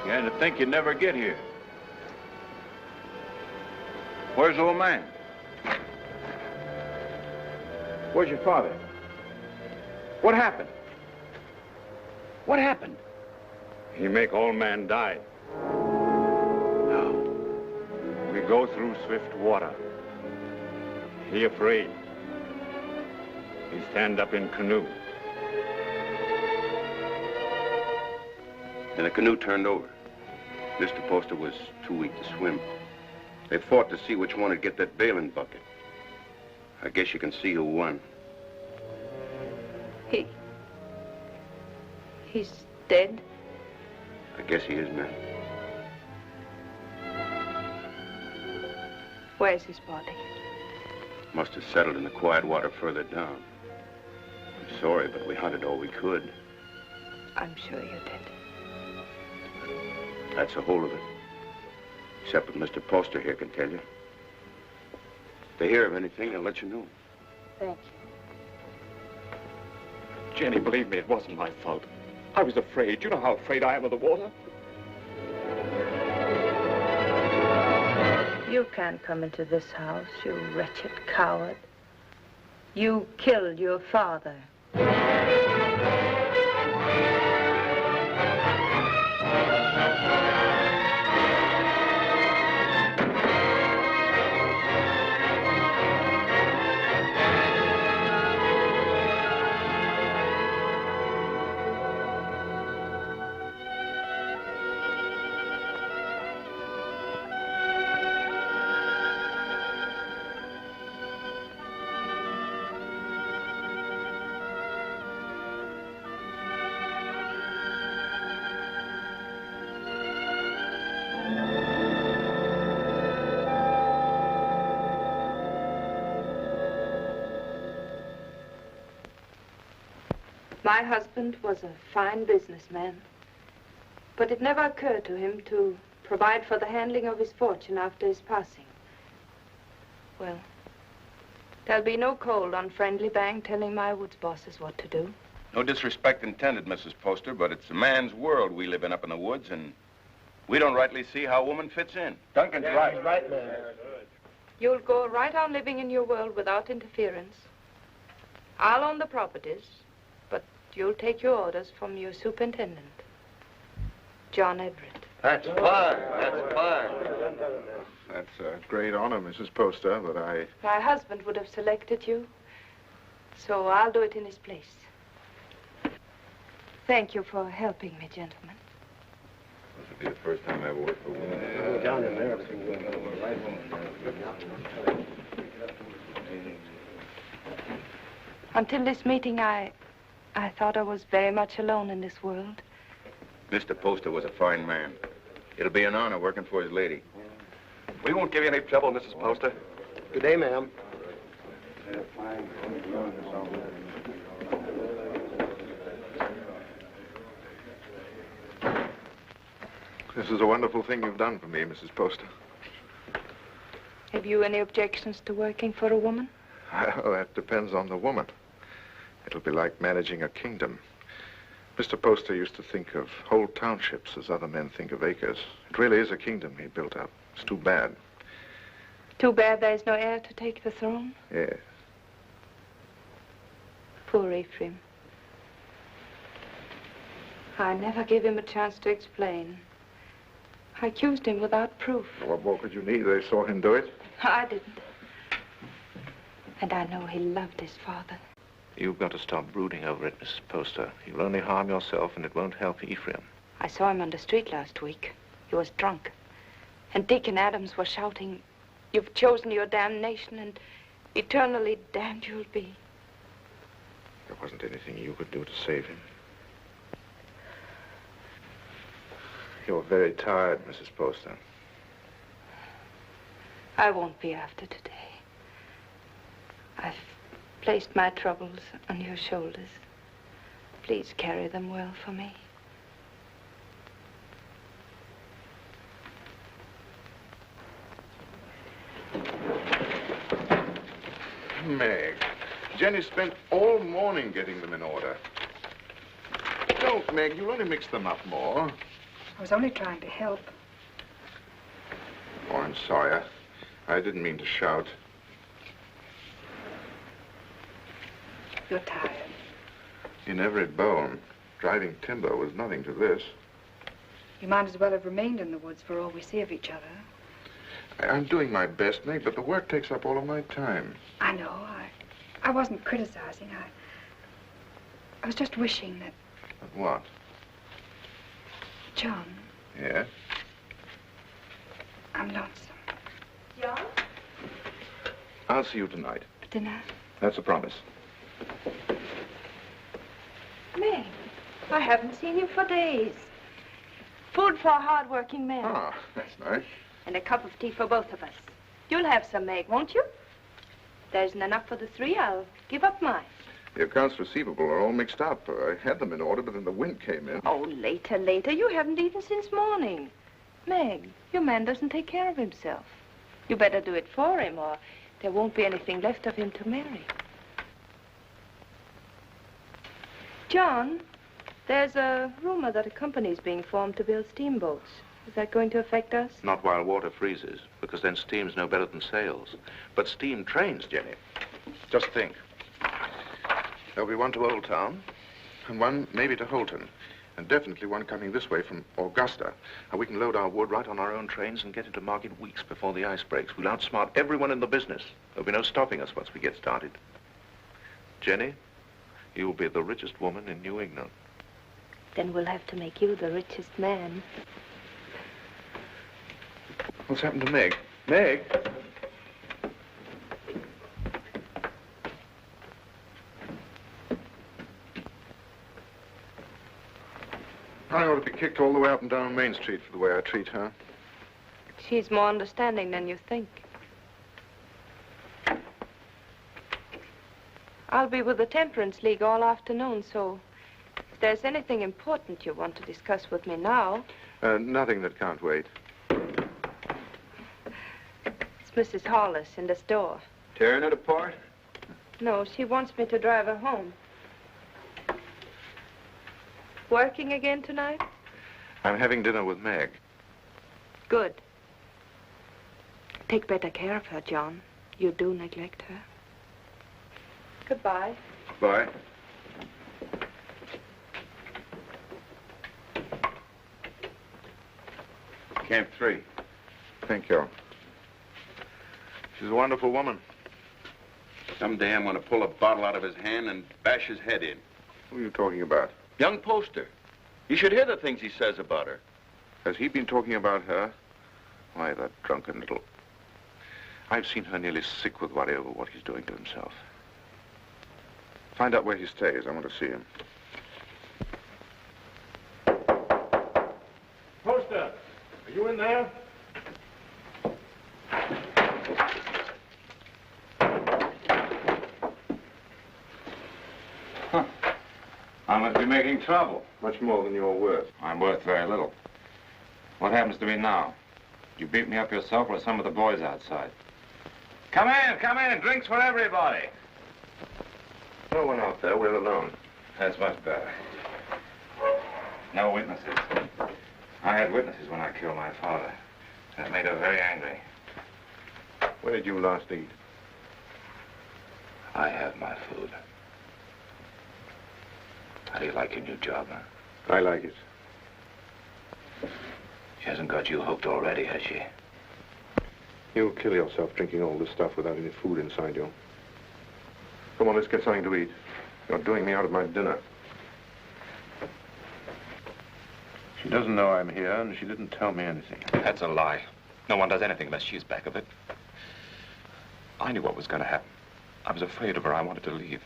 Began to think you'd never get here. Where's the old man? Where's your father? What happened? What happened?
He make old man die. Now, we go through swift water. He afraid. He stand up in canoe.
And the canoe turned over. Mr. Poster was too weak to swim. They fought to see which one would get that bailing bucket. I guess you can see who won.
He's dead?
I guess he is, ma'am.
Where's his body?
Must have settled in the quiet water further down. I'm sorry, but we hunted all we could.
I'm sure you did.
That's the whole of it. Except what Mr. Poster here can tell you. If they hear of anything, they'll let you know.
Thank you.
Jenny, believe me, it wasn't my fault. I was afraid. You know how afraid I am of the water.
You can't come into this house, you wretched coward. You killed your father. My husband was a fine businessman, but it never occurred to him to provide for the handling of his fortune after his passing. Well, there'll be no cold on Friendly Bank telling my woods bosses what to do.
No disrespect intended, Mrs. Poster, but it's a man's world we live in up in the woods, and we don't rightly see how a woman fits in.
Duncan's right. He's right, man.
You'll go right on living in your world without interference. I'll own the properties, but you'll take your orders from your superintendent, John Everett.
That's fine. That's fine. That's a great honor, Mrs. Poster, but
My husband would have selected you, so I'll do it in his place. Thank you for helping me, gentlemen.
This will be the first time I ever worked for a woman.
Down in there.
Until this meeting, I thought I was very much alone in this world.
Mr. Poster was a fine man. It'll be an honor working for his lady.
We won't give you any trouble, Mrs. Poster.
Good day, ma'am.
this is a wonderful thing you've done for me, Mrs. Poster.
Have you any objections to working for a woman?
Well, that depends on the woman. It'll be like managing a kingdom. Mr. Poster used to think of whole townships as other men think of acres. It really is a kingdom he built up. It's too bad.
Too bad there's no heir to take the throne.
Yes.
Poor Ephraim. I never gave him a chance to explain. I accused him without proof.
What more could you need? They saw him do it.
I didn't. And I know he loved his father.
You've got to stop brooding over it, Mrs. Poster. You'll only harm yourself, and it won't help Ephraim.
I saw him on the street last week. He was drunk. And Dick and Adams were shouting, "You've chosen your damnation, and eternally damned you'll be."
There wasn't anything you could do to save him. You're very tired, Mrs. Poster.
I won't be after today. I've placed my troubles on your shoulders. Please carry them well for me.
Meg, Jenny spent all morning getting them in order. Don't, Meg. You'll only mix them up more.
I was only trying to help.
Oh, I'm sorry. I didn't mean to shout.
You're tired.
In every bone. Driving timber was nothing to this.
You might as well have remained in the woods for all we see of each other.
I'm doing my best, Meg, but the work takes up all of my time.
I know. I wasn't criticizing. I was just wishing that...
But what?
John,
Yes?
I'm lonesome.
John?
I'll see you tonight.
Dinner?
That's a promise.
Meg, I haven't seen you for days. Food for a hard-working man.
Ah, that's nice.
And a cup of tea for both of us. You'll have some, Meg, won't you? There isn't enough for the three. I'll give up mine.
The accounts receivable are all mixed up. I had them in order, but then the wind came in.
Oh, later. You haven't eaten since morning. Meg, your man doesn't take care of himself. You better do it for him, or there won't be anything left of him to marry. John, there's a rumor that a company's being formed to build steamboats. Is that going to affect us?
Not while water freezes, because then steam's no better than sails. But steam trains, Jenny. Just think.
There'll be one to Old Town, and one maybe to Holton, and definitely one coming this way from Augusta.
And we can load our wood right on our own trains and get into market weeks before the ice breaks. We'll outsmart everyone in the business. There'll be no stopping us once we get started. Jenny, you'll be the richest woman in New England.
Then we'll have to make you the richest man.
What's happened to Meg? Meg? I ought to be kicked all the way up and down Main Street for the way I treat her.
She's more understanding than you think. I'll be with the Temperance League all afternoon, so if there's anything important you want to discuss with me now...
Nothing that can't wait.
It's Mrs. Hollis in the store.
Tearing it apart?
No, she wants me to drive her home. Working again tonight?
I'm having dinner with Meg.
Good. Take better care of her, John. You do neglect her. Goodbye.
Bye. Camp 3. Thank you. She's a wonderful woman.
Someday I'm going to pull a bottle out of his hand and bash his head in.
Who are you talking about?
Young Poster. You should hear the things he says about her.
Has he been talking about her? Why, that drunken little... I've seen her nearly sick with worry over what he's doing to himself. Find out where he stays. I want to see him.
Poster, are you in there?
I must be making trouble.
Much more than you're worth.
I'm worth very little. What happens to me now? You beat me up yourself or some of the boys outside? Come in. Drinks for everybody.
No one out there. We're alone.
That's much better. No witnesses. I had witnesses when I killed my father. That made her very angry.
Where did you last eat?
I have my food. How do you like your new job, huh?
I like it.
She hasn't got you hooked already, has she?
You'll kill yourself drinking all this stuff without any food inside you. Come on, let's get something to eat. You're doing me out of my dinner. She doesn't know I'm here, and she didn't tell me anything.
That's a lie. No one does anything unless she's back of it. I knew what was going to happen. I was afraid of her. I wanted to leave.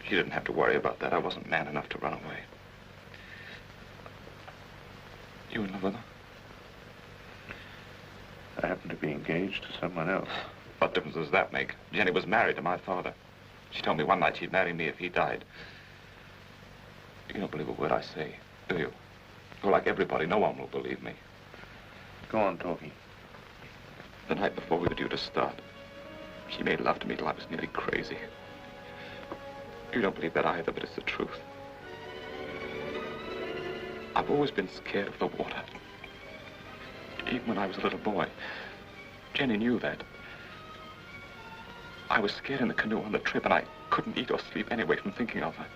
She didn't have to worry about that. I wasn't man enough to run away. You in love with her?
I happen to be engaged to someone else.
What difference does that make? Jenny was married to my father. She told me one night she'd marry me if he died. You don't believe a word I say, do you? Well, like everybody, no one will believe me.
Go on talking.
The night before we were due to start, she made love to me till I was nearly crazy. You don't believe that either, but it's the truth. I've always been scared of the water. Even when I was a little boy. Jenny knew that. I was scared in the canoe on the trip, and I couldn't eat or sleep anyway from thinking of her.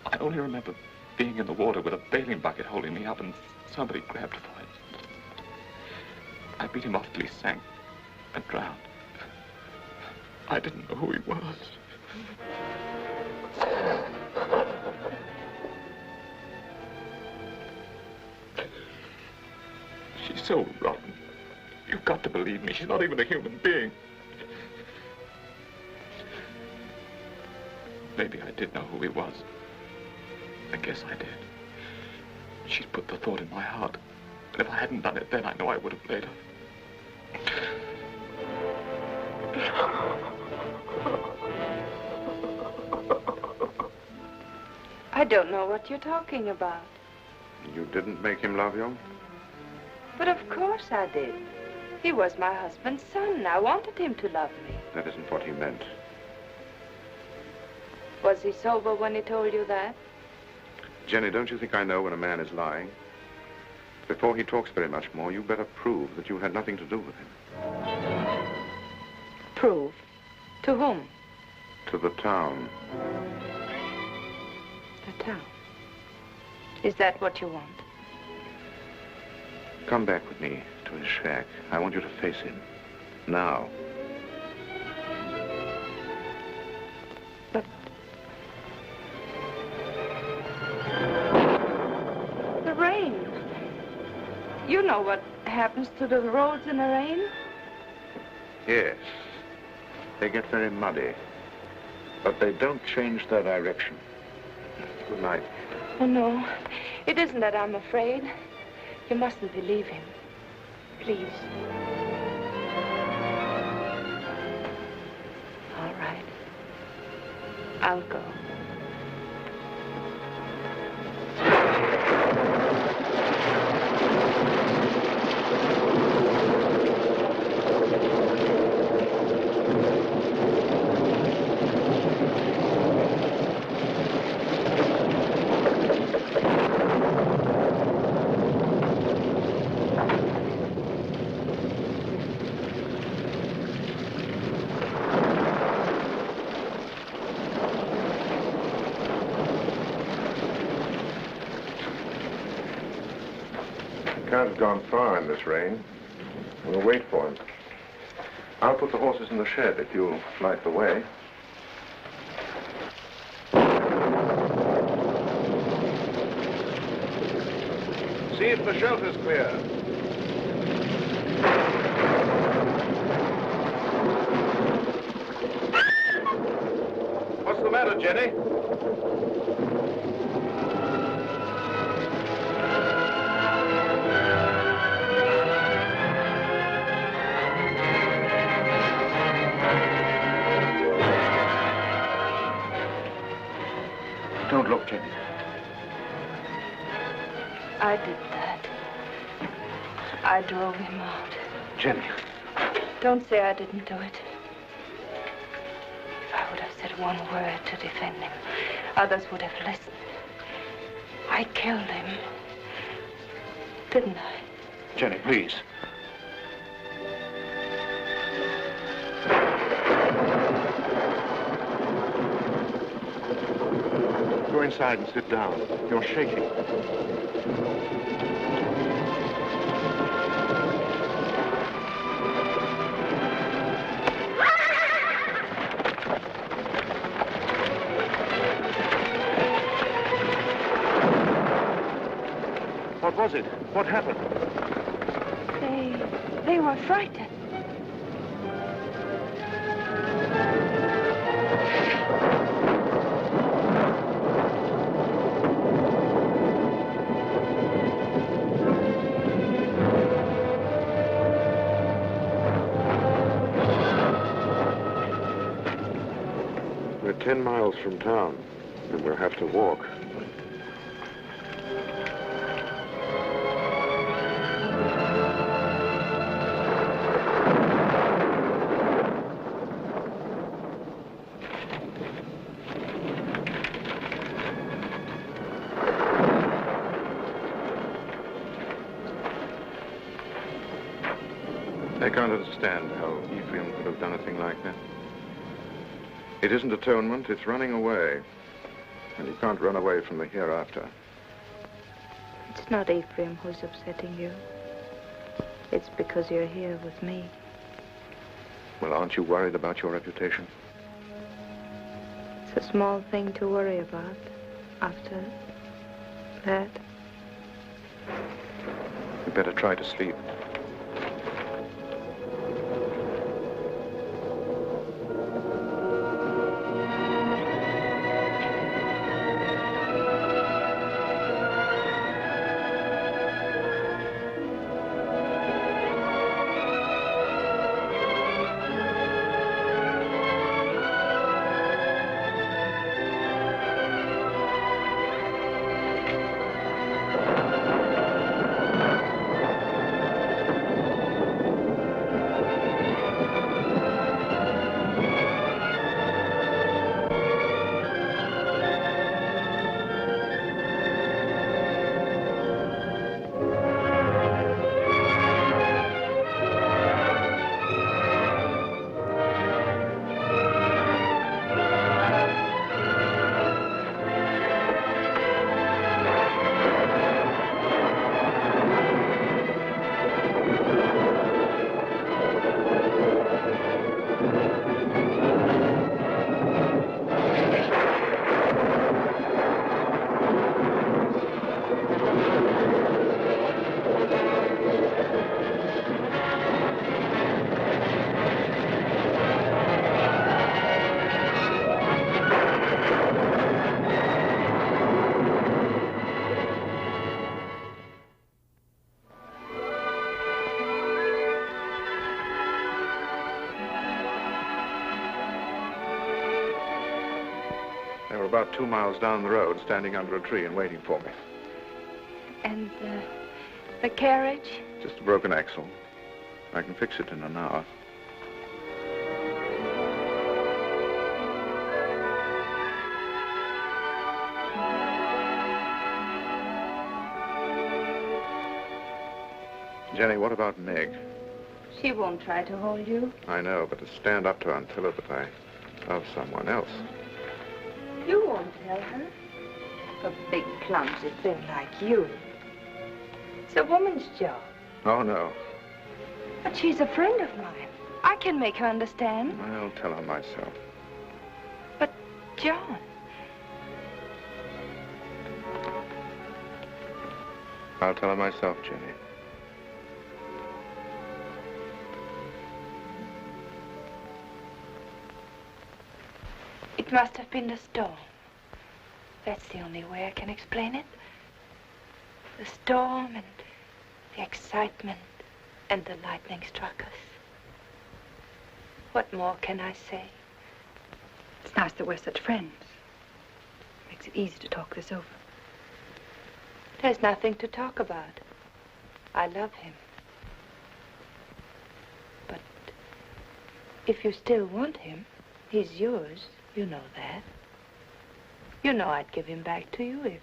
I only remember being in the water with a bailing bucket holding me up, and somebody grabbed for it. I beat him off till he sank and drowned. I didn't know who he was. She's so rotten. You've got to believe me. She's not even a human being. Maybe I did know who he was. I guess I did. She's put the thought in my heart. And if I hadn't done it then, I know I would have later.
I don't know what you're talking about.
You didn't make him love you?
But of course I did. He was my husband's son. I wanted him to love me.
That isn't what he meant.
Was he sober when he told you that?
Jenny, don't you think I know when a man is lying? Before he talks very much more, you better prove that you had nothing to do with him.
Prove? To whom?
To the town.
The town. Is that what you want?
Come back with me to his shack. I want you to face him. Now.
But... the rain. You know what happens to the roads in the rain?
Yes. They get very muddy. But they don't change their direction. Good night.
Oh, no. It isn't that I'm afraid. You mustn't believe him. Please. All right. I'll go.
Can't have gone far in this rain. We'll wait for him. I'll put the horses in the shed if you'll light the way.
See if the shelter's clear. What's the matter, Jenny?
Don't look, Jenny.
I did that. I drove him out.
Jenny.
Don't say I didn't do it. If I would have said one word to defend him, others would have listened. I killed him. Didn't I?
Jenny, please.
Go inside and sit down. You're shaking.
What was it? What happened?
They were frightened.
We're 10 miles from town, and we'll have to walk. I can't understand how Ephraim could have done a thing like that. It isn't atonement, it's running away. And you can't run away from the hereafter.
It's not Ephraim who's upsetting you. It's because you're here with me.
Well, aren't you worried about your reputation?
It's a small thing to worry about after that.
You better try to sleep. They were about 2 miles down the road, standing under a tree and waiting for me.
And the carriage?
Just a broken axle. I can fix it in an hour. Jenny, what about Meg?
She won't try to hold you.
I know, but to stand up to her and tell her that I love someone else.
You won't tell her. A big, clumsy thing like you.
It's a woman's job.
Oh, no.
But she's a friend of mine. I can make her understand.
I'll tell her myself.
But, John...
I'll tell her myself, Jenny.
It must have been the storm. That's the only way I can explain it. The storm and the excitement and the lightning struck us. What more can I say?
It's nice that we're such friends. Makes it easy to talk this over.
There's nothing to talk about. I love him. But if you still want him, he's yours. You know that. You know I'd give him back to you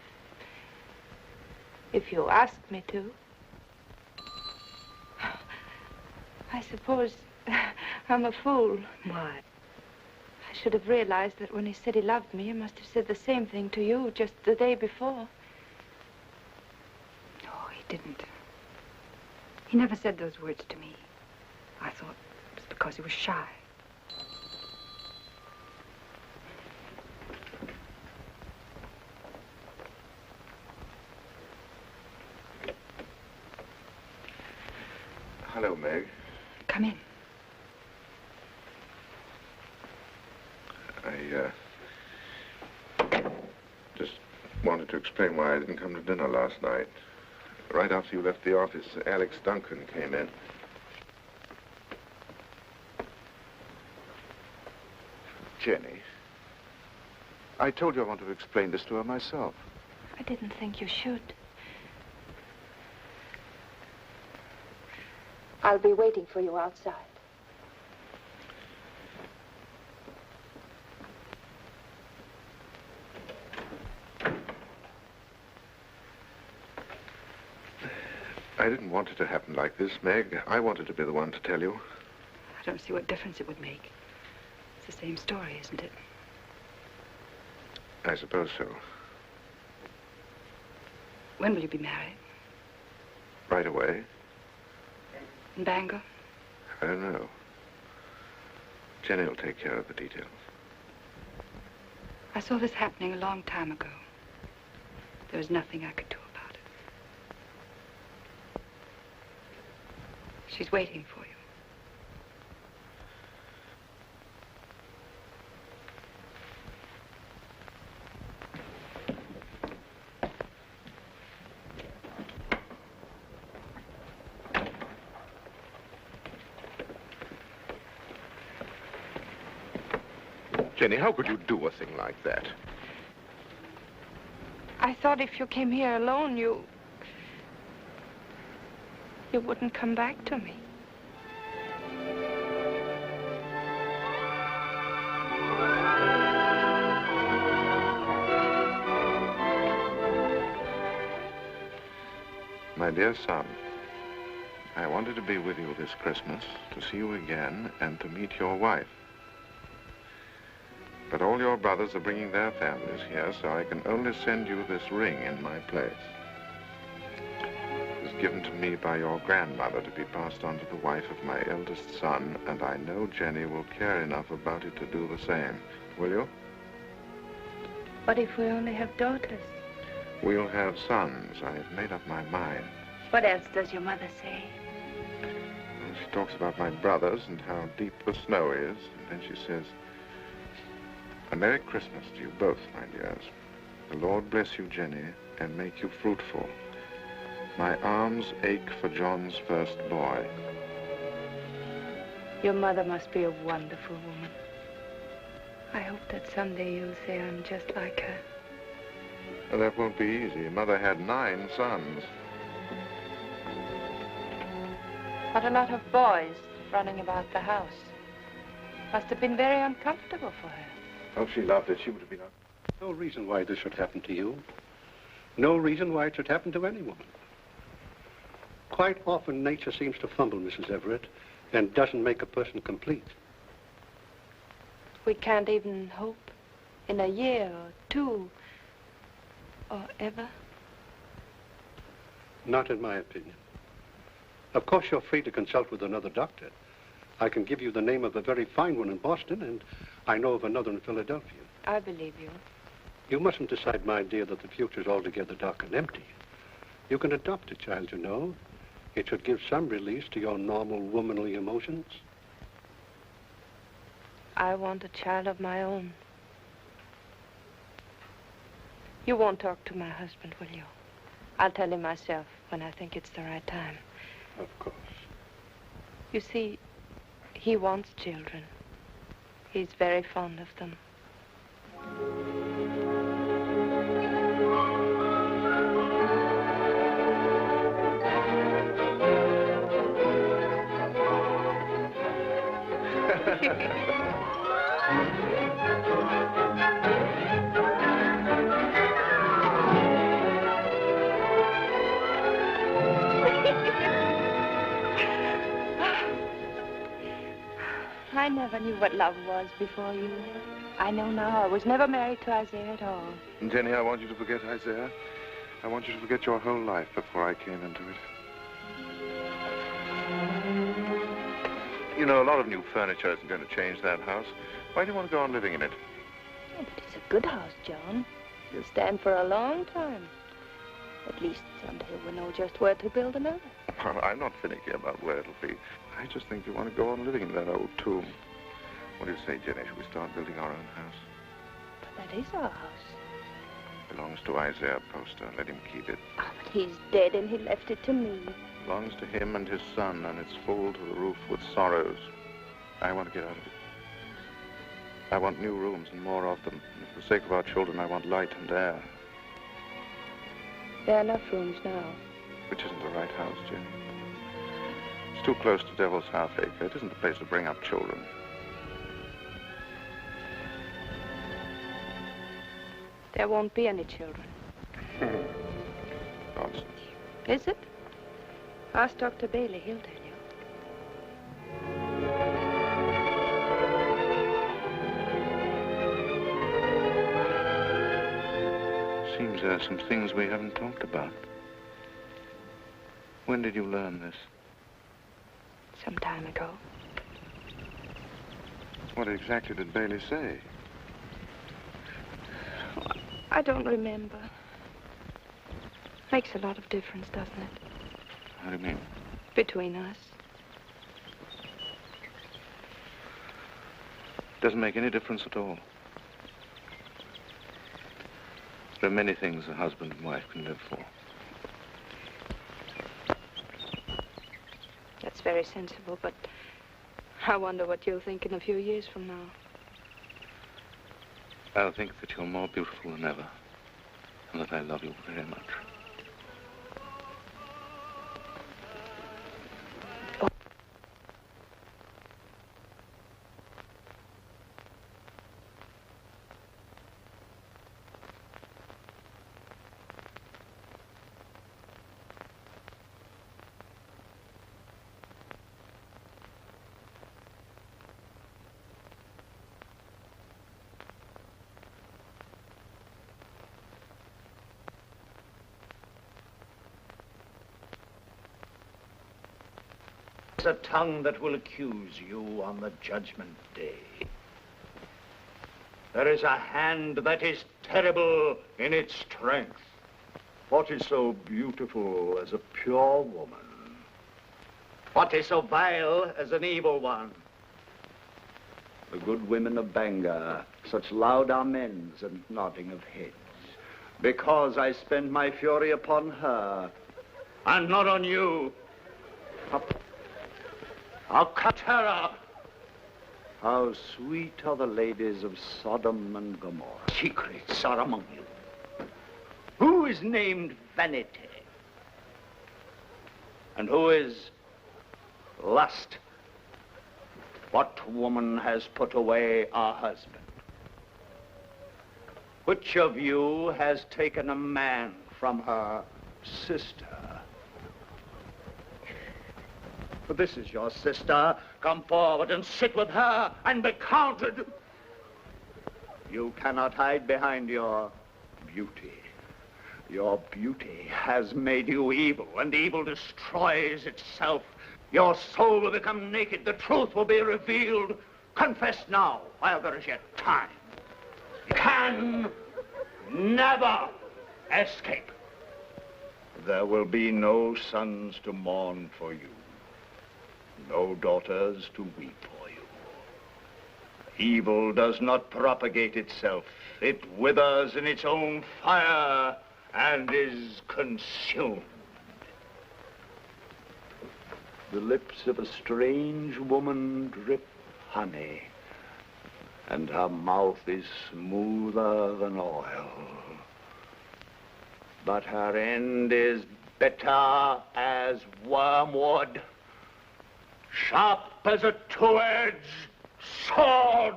if you asked me to. I suppose I'm a fool.
Why?
I should have realized that when he said he loved me, he must have said the same thing to you just the day before.
Oh, he didn't. He never said those words to me. I thought it was because he was shy.
Hello, Meg.
Come in.
I just wanted to explain why I didn't come to dinner last night. Right after you left the office, Alex Duncan came in. Jenny, I told you I wanted to explain this to her myself.
I didn't think you should. I'll be waiting for you outside.
I didn't want it to happen like this, Meg. I wanted to be the one to tell you.
I don't see what difference it would make. It's the same story, isn't it?
I suppose so.
When will you be married?
Right away.
In Bangor?
I don't know. Jenny will take care of the details.
I saw this happening a long time ago. There was nothing I could do about it. She's waiting for you.
Jenny, how could you do a thing like that?
I thought if you came here alone, you wouldn't come back to me.
My dear son, I wanted to be with you this Christmas, to see you again, and to meet your wife. But all your brothers are bringing their families here, so I can only send you this ring in my place. It was given to me by your grandmother to be passed on to the wife of my eldest son, and I know Jenny will care enough about it to do the same. Will you?
What if we only have daughters?
We'll have sons. I've made up my mind.
What else does your mother say?
Well, she talks about my brothers and how deep the snow is, and then she says, "A Merry Christmas to you both, my dears. The Lord bless you, Jenny, and make you fruitful. My arms ache for John's first boy."
Your mother must be a wonderful woman. I hope that someday you'll say I'm just like her.
Well, that won't be easy. Mother had 9 sons.
What a lot of boys running about the house. Must have been very uncomfortable for her.
Oh, she loved it. She would have been...
No reason why this should happen to you. No reason why it should happen to anyone. Quite often, nature seems to fumble, Mrs. Everett, and doesn't make a person complete.
We can't even hope in a year or 2 or ever.
Not in my opinion. Of course, you're free to consult with another doctor. I can give you the name of a very fine one in Boston, and I know of another in Philadelphia.
I believe you.
You mustn't decide, my dear, that the future's altogether dark and empty. You can adopt a child, you know. It should give some release to your normal womanly emotions.
I want a child of my own. You won't talk to my husband, will you? I'll tell him myself when I think it's the right time.
Of course.
You see, he wants children. He's very fond of them. I never knew what love was before you. I know now. I was never married to Isaiah at all.
Jenny, I want you to forget Isaiah. I want you to forget your whole life before I came into it. You know, a lot of new furniture isn't going to change that house. Why do you want to go on living in it?
Oh, but it's a good house, John. It'll stand for a long time. At least until we know just where to build another.
Well, I'm not finicky about where it'll be. I just think you want to go on living in that old tomb. What do you say, Jenny? Should we start building our own house?
But that is our house.
Belongs to Isaiah Poster. Let him keep it.
Oh, but he's dead and he left it to me.
Belongs to him and his son, and it's full to the roof with sorrows. I want to get out of it. I want new rooms and more of them. And for the sake of our children, I want light and air.
There are enough rooms now.
Which isn't the right house, Jenny. It's too close to Devil's Half-Acre. It isn't the place to bring up children.
There won't be any children.
Nonsense.
Is it? Ask Dr. Bailey. He'll tell you.
Seems there are some things we haven't talked about. When did you learn this?
Some time ago.
What exactly did Bailey say?
I don't remember. Makes a lot of difference, doesn't it?
How do you mean?
Between us.
Doesn't make any difference at all. There are many things a husband and wife can live for.
That's very sensible, but I wonder what you'll think in a few years from now.
I'll think that you're more beautiful than ever, and that I love you very much.
A tongue that will accuse you on the judgment day. There is a hand that is terrible in its strength. What is so beautiful as a pure woman? What is so vile as an evil one? The good women of Bangor, such loud amens and nodding of heads. Because I spend my fury upon her, and not on you. I'll cut her up. How sweet are the ladies of Sodom and Gomorrah. Secrets are among you. Who is named Vanity? And who is Lust? What woman has put away a husband? Which of you has taken a man from her sister? For this is your sister. Come forward and sit with her and be counted. You cannot hide behind your beauty.
Your beauty has made you evil, and evil destroys itself. Your soul will become naked. The truth will be revealed. Confess now, while there is yet time. You can never escape. There will be no sons to mourn for you, no daughters to weep for you. Evil does not propagate itself. It withers in its own fire and is consumed. The lips of a strange woman drip honey, and her mouth is smoother than oil. But her end is bitter as wormwood, sharp as a two-edged sword.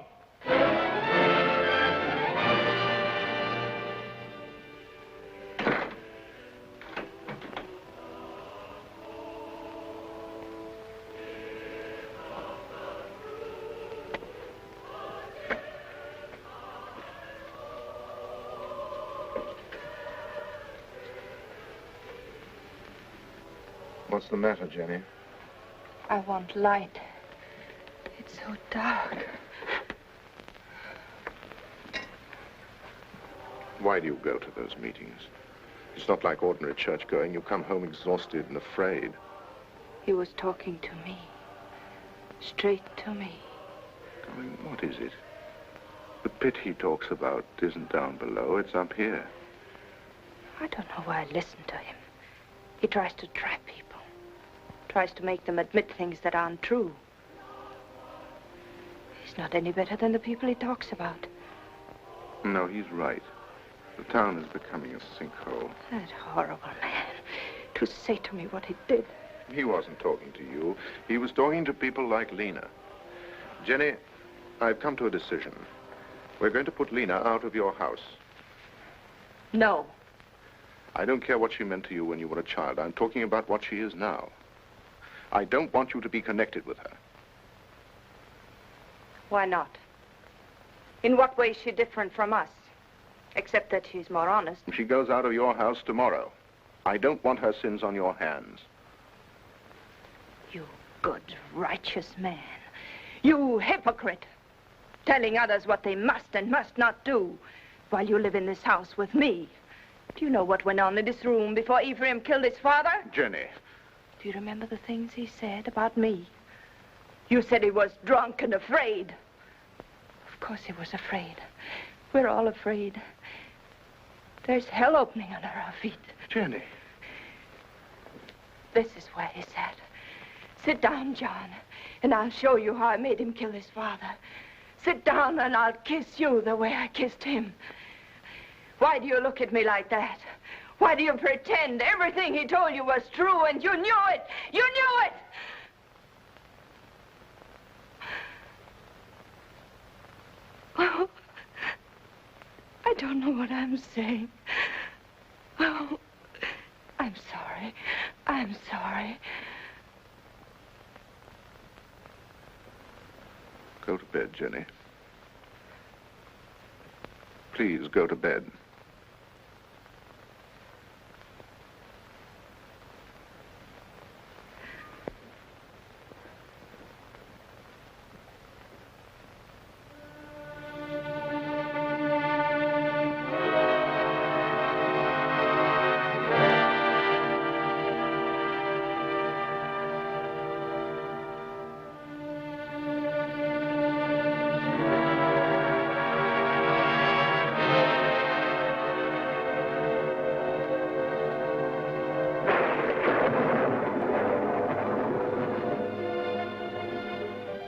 What's the matter, Jenny?
I want light. It's so dark.
Why do you go to those meetings? It's not like ordinary church going. You come home exhausted and afraid.
He was talking to me. Straight to me.
I mean, what is it? The pit he talks about isn't down below, it's up here.
I don't know why I listen to him. He tries to trap people. Tries to make them admit things that aren't true. He's not any better than the people he talks about.
No, he's right. The town is becoming a sinkhole.
That horrible man. To say to me what he did.
He wasn't talking to you. He was talking to people like Lena. Jenny, I've come to a decision. We're going to put Lena out of your house.
No.
I don't care what she meant to you when you were a child. I'm talking about what she is now. I don't want you to be connected with her.
Why not? In what way is she different from us? Except that she's more honest.
She goes out of your house tomorrow. I don't want her sins on your hands.
You good, righteous man. You hypocrite. Telling others what they must and must not do while you live in this house with me. Do you know what went on in this room before Ephraim killed his father?
Jenny.
Do you remember the things he said about me? You said he was drunk and afraid. Of course he was afraid. We're all afraid. There's hell opening under our feet.
Jenny.
This is where he sat. Sit down, John, and I'll show you how I made him kill his father. Sit down and I'll kiss you the way I kissed him. Why do you look at me like that? Why do you pretend everything he told you was true and you knew it? You knew it! Oh, I don't know what I'm saying. Oh, I'm sorry. I'm sorry.
Go to bed, Jenny. Please, go to bed.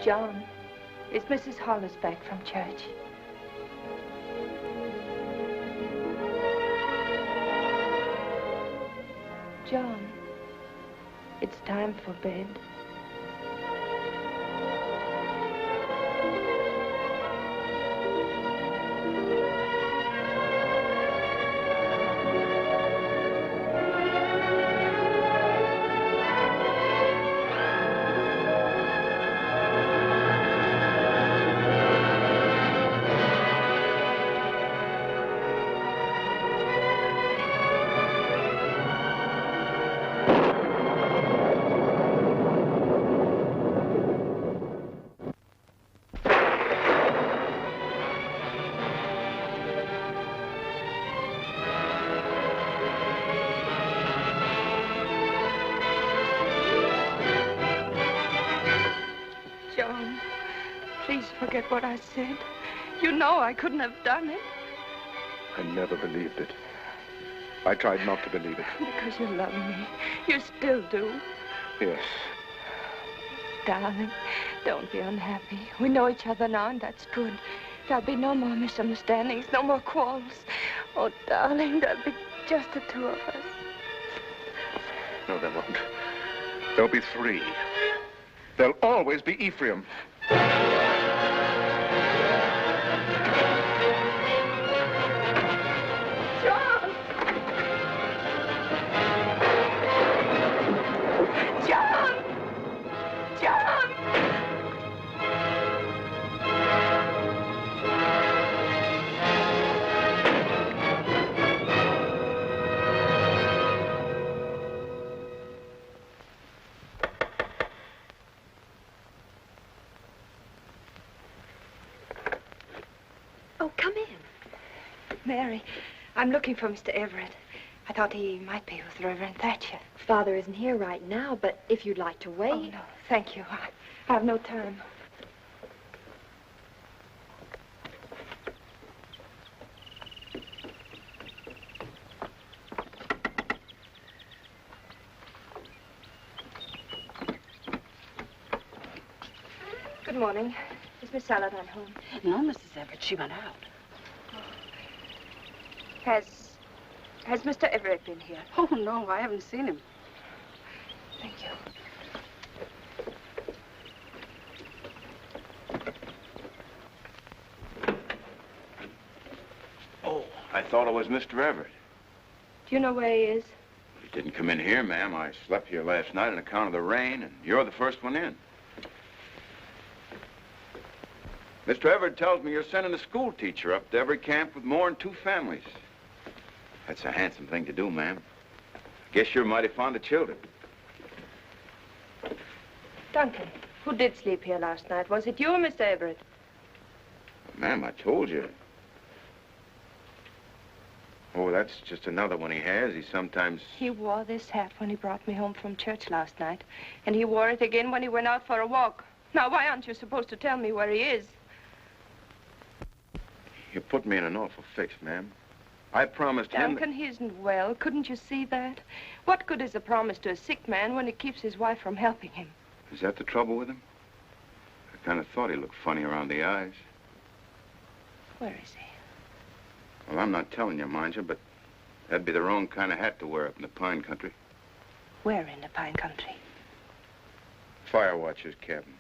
John, is Mrs. Hollis back from church? John, it's time for bed. forget what I said. You know I couldn't have done it.
I never believed it. I tried not to believe it.
Because you love me. You still do.
Yes.
Darling, don't be unhappy. We know each other now, and that's good. There'll be no more misunderstandings, no more quarrels. Oh, darling, there'll be just the two of us.
No, there won't. There'll be three. There'll always be Ephraim.
John! John! John!
Oh, come in.
Mary, I'm looking for Mr. Everett. I thought he might be with Reverend Thatcher.
Father isn't here right now, but if you'd like to wait...
Oh, no, thank you. I have no time. Good morning. Is Miss Saladine home?
No, Mrs. Everett, she went out.
Has Mr. Everett been here?
Oh, no, I haven't seen him.
Thank you.
Oh, I thought it was Mr. Everett.
Do you know where he is?
He didn't come in here, ma'am. I slept here last night on account of the rain, and you're the first one in. Mr. Everett tells me you're sending a school teacher up to every camp with more than 2 families. That's a handsome thing to do, ma'am. Guess you're mighty fond of children.
Duncan, who did sleep here last night? Was it you or Mr. Everett?
Ma'am, I told you. Oh, that's just another one he has. He sometimes...
He wore this hat when he brought me home from church last night. And he wore it again when he went out for a walk. Now, why aren't you supposed to tell me where he is?
You put me in an awful fix, ma'am. I promised him...
Duncan, he isn't well. Couldn't you see that? What good is a promise to a sick man when it keeps his wife from helping him?
Is that the trouble with him? I kind of thought he looked funny around the eyes.
Where is he?
Well, I'm not telling you, mind you, but that'd be the wrong kind of hat to wear up in the pine country.
Where in the pine country?
Fire watcher's cabin.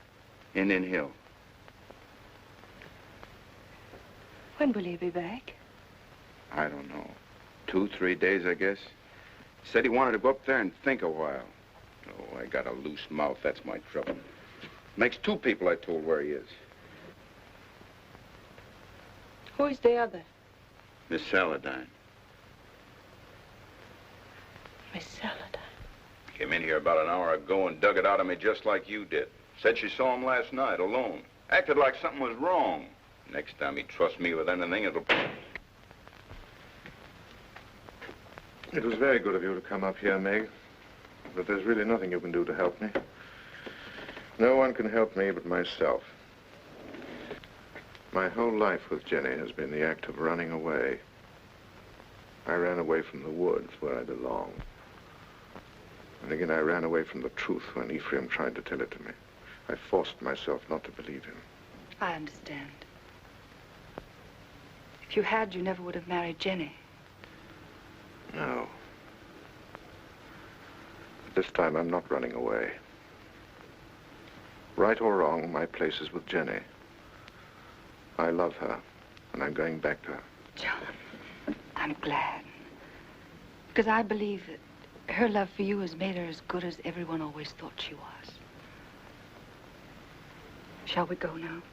Indian Hill.
When will he be back?
I don't know. 2, 3 days, I guess. Said he wanted to go up there and think a while. Oh, I got a loose mouth. That's my trouble. Makes 2 people I told where he is.
Who is the other?
Miss Saladine.
Miss Saladine.
Came in here about an hour ago and dug it out of me just like you did. Said she saw him last night alone. Acted like something was wrong. Next time he trusts me with anything, it'll...
It was very good of you to come up here, Meg. But there's really nothing you can do to help me. No one can help me but myself. My whole life with Jenny has been the act of running away. I ran away from the woods where I belonged. And again, I ran away from the truth when Ephraim tried to tell it to me. I forced myself not to believe him.
I understand. If you had, you never would have married Jenny.
No. But this time, I'm not running away. Right or wrong, my place is with Jenny. I love her, and I'm going back to her.
John, I'm glad. Because I believe that her love for you has made her as good as everyone always thought she was. Shall we go now?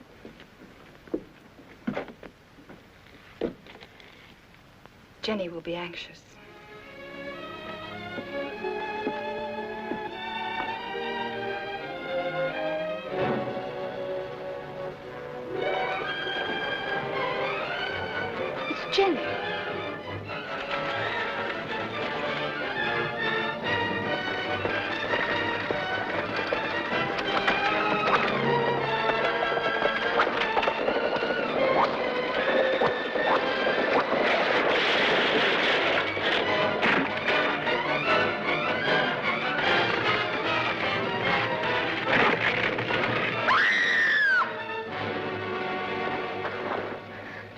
Jenny will be anxious. It's Jenny.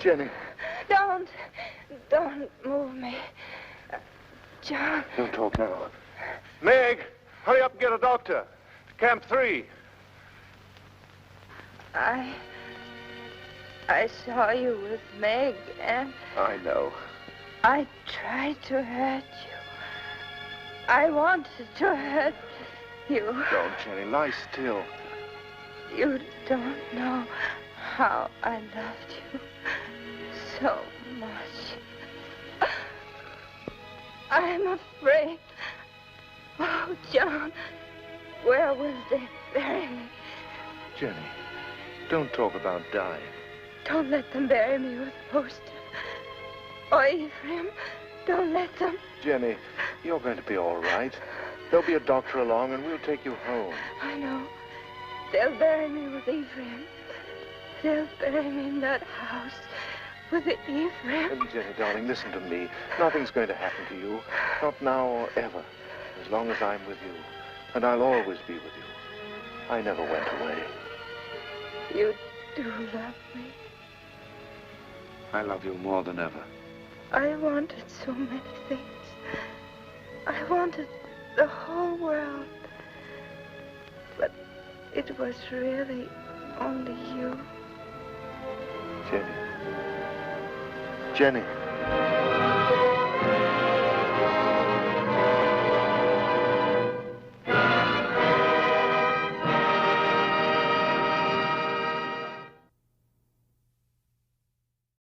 Jenny.
Don't move me. John.
Don't talk now. Meg, hurry up and get a doctor. Camp 3.
I saw you with Meg, and
I know.
I tried to hurt you. I wanted to hurt you.
Don't, Jenny. Lie still.
You don't know how I loved you so much. I'm afraid. Oh, John, where will they bury me?
Jenny, don't talk about dying.
Don't let them bury me with Poster. Or Ephraim, don't let them.
Jenny, you're going to be all right. There'll be a doctor along and we'll take you home.
I know. They'll bury me with Ephraim. They'll bury me in that house with Ephraim.
Jenny, darling, listen to me. Nothing's going to happen to you. Not now or ever. As long as I'm with you. And I'll always be with you. I never went away.
You do love me.
I love you more than ever.
I wanted so many things. I wanted the whole world. But it was really only you.
Jenny. Jenny.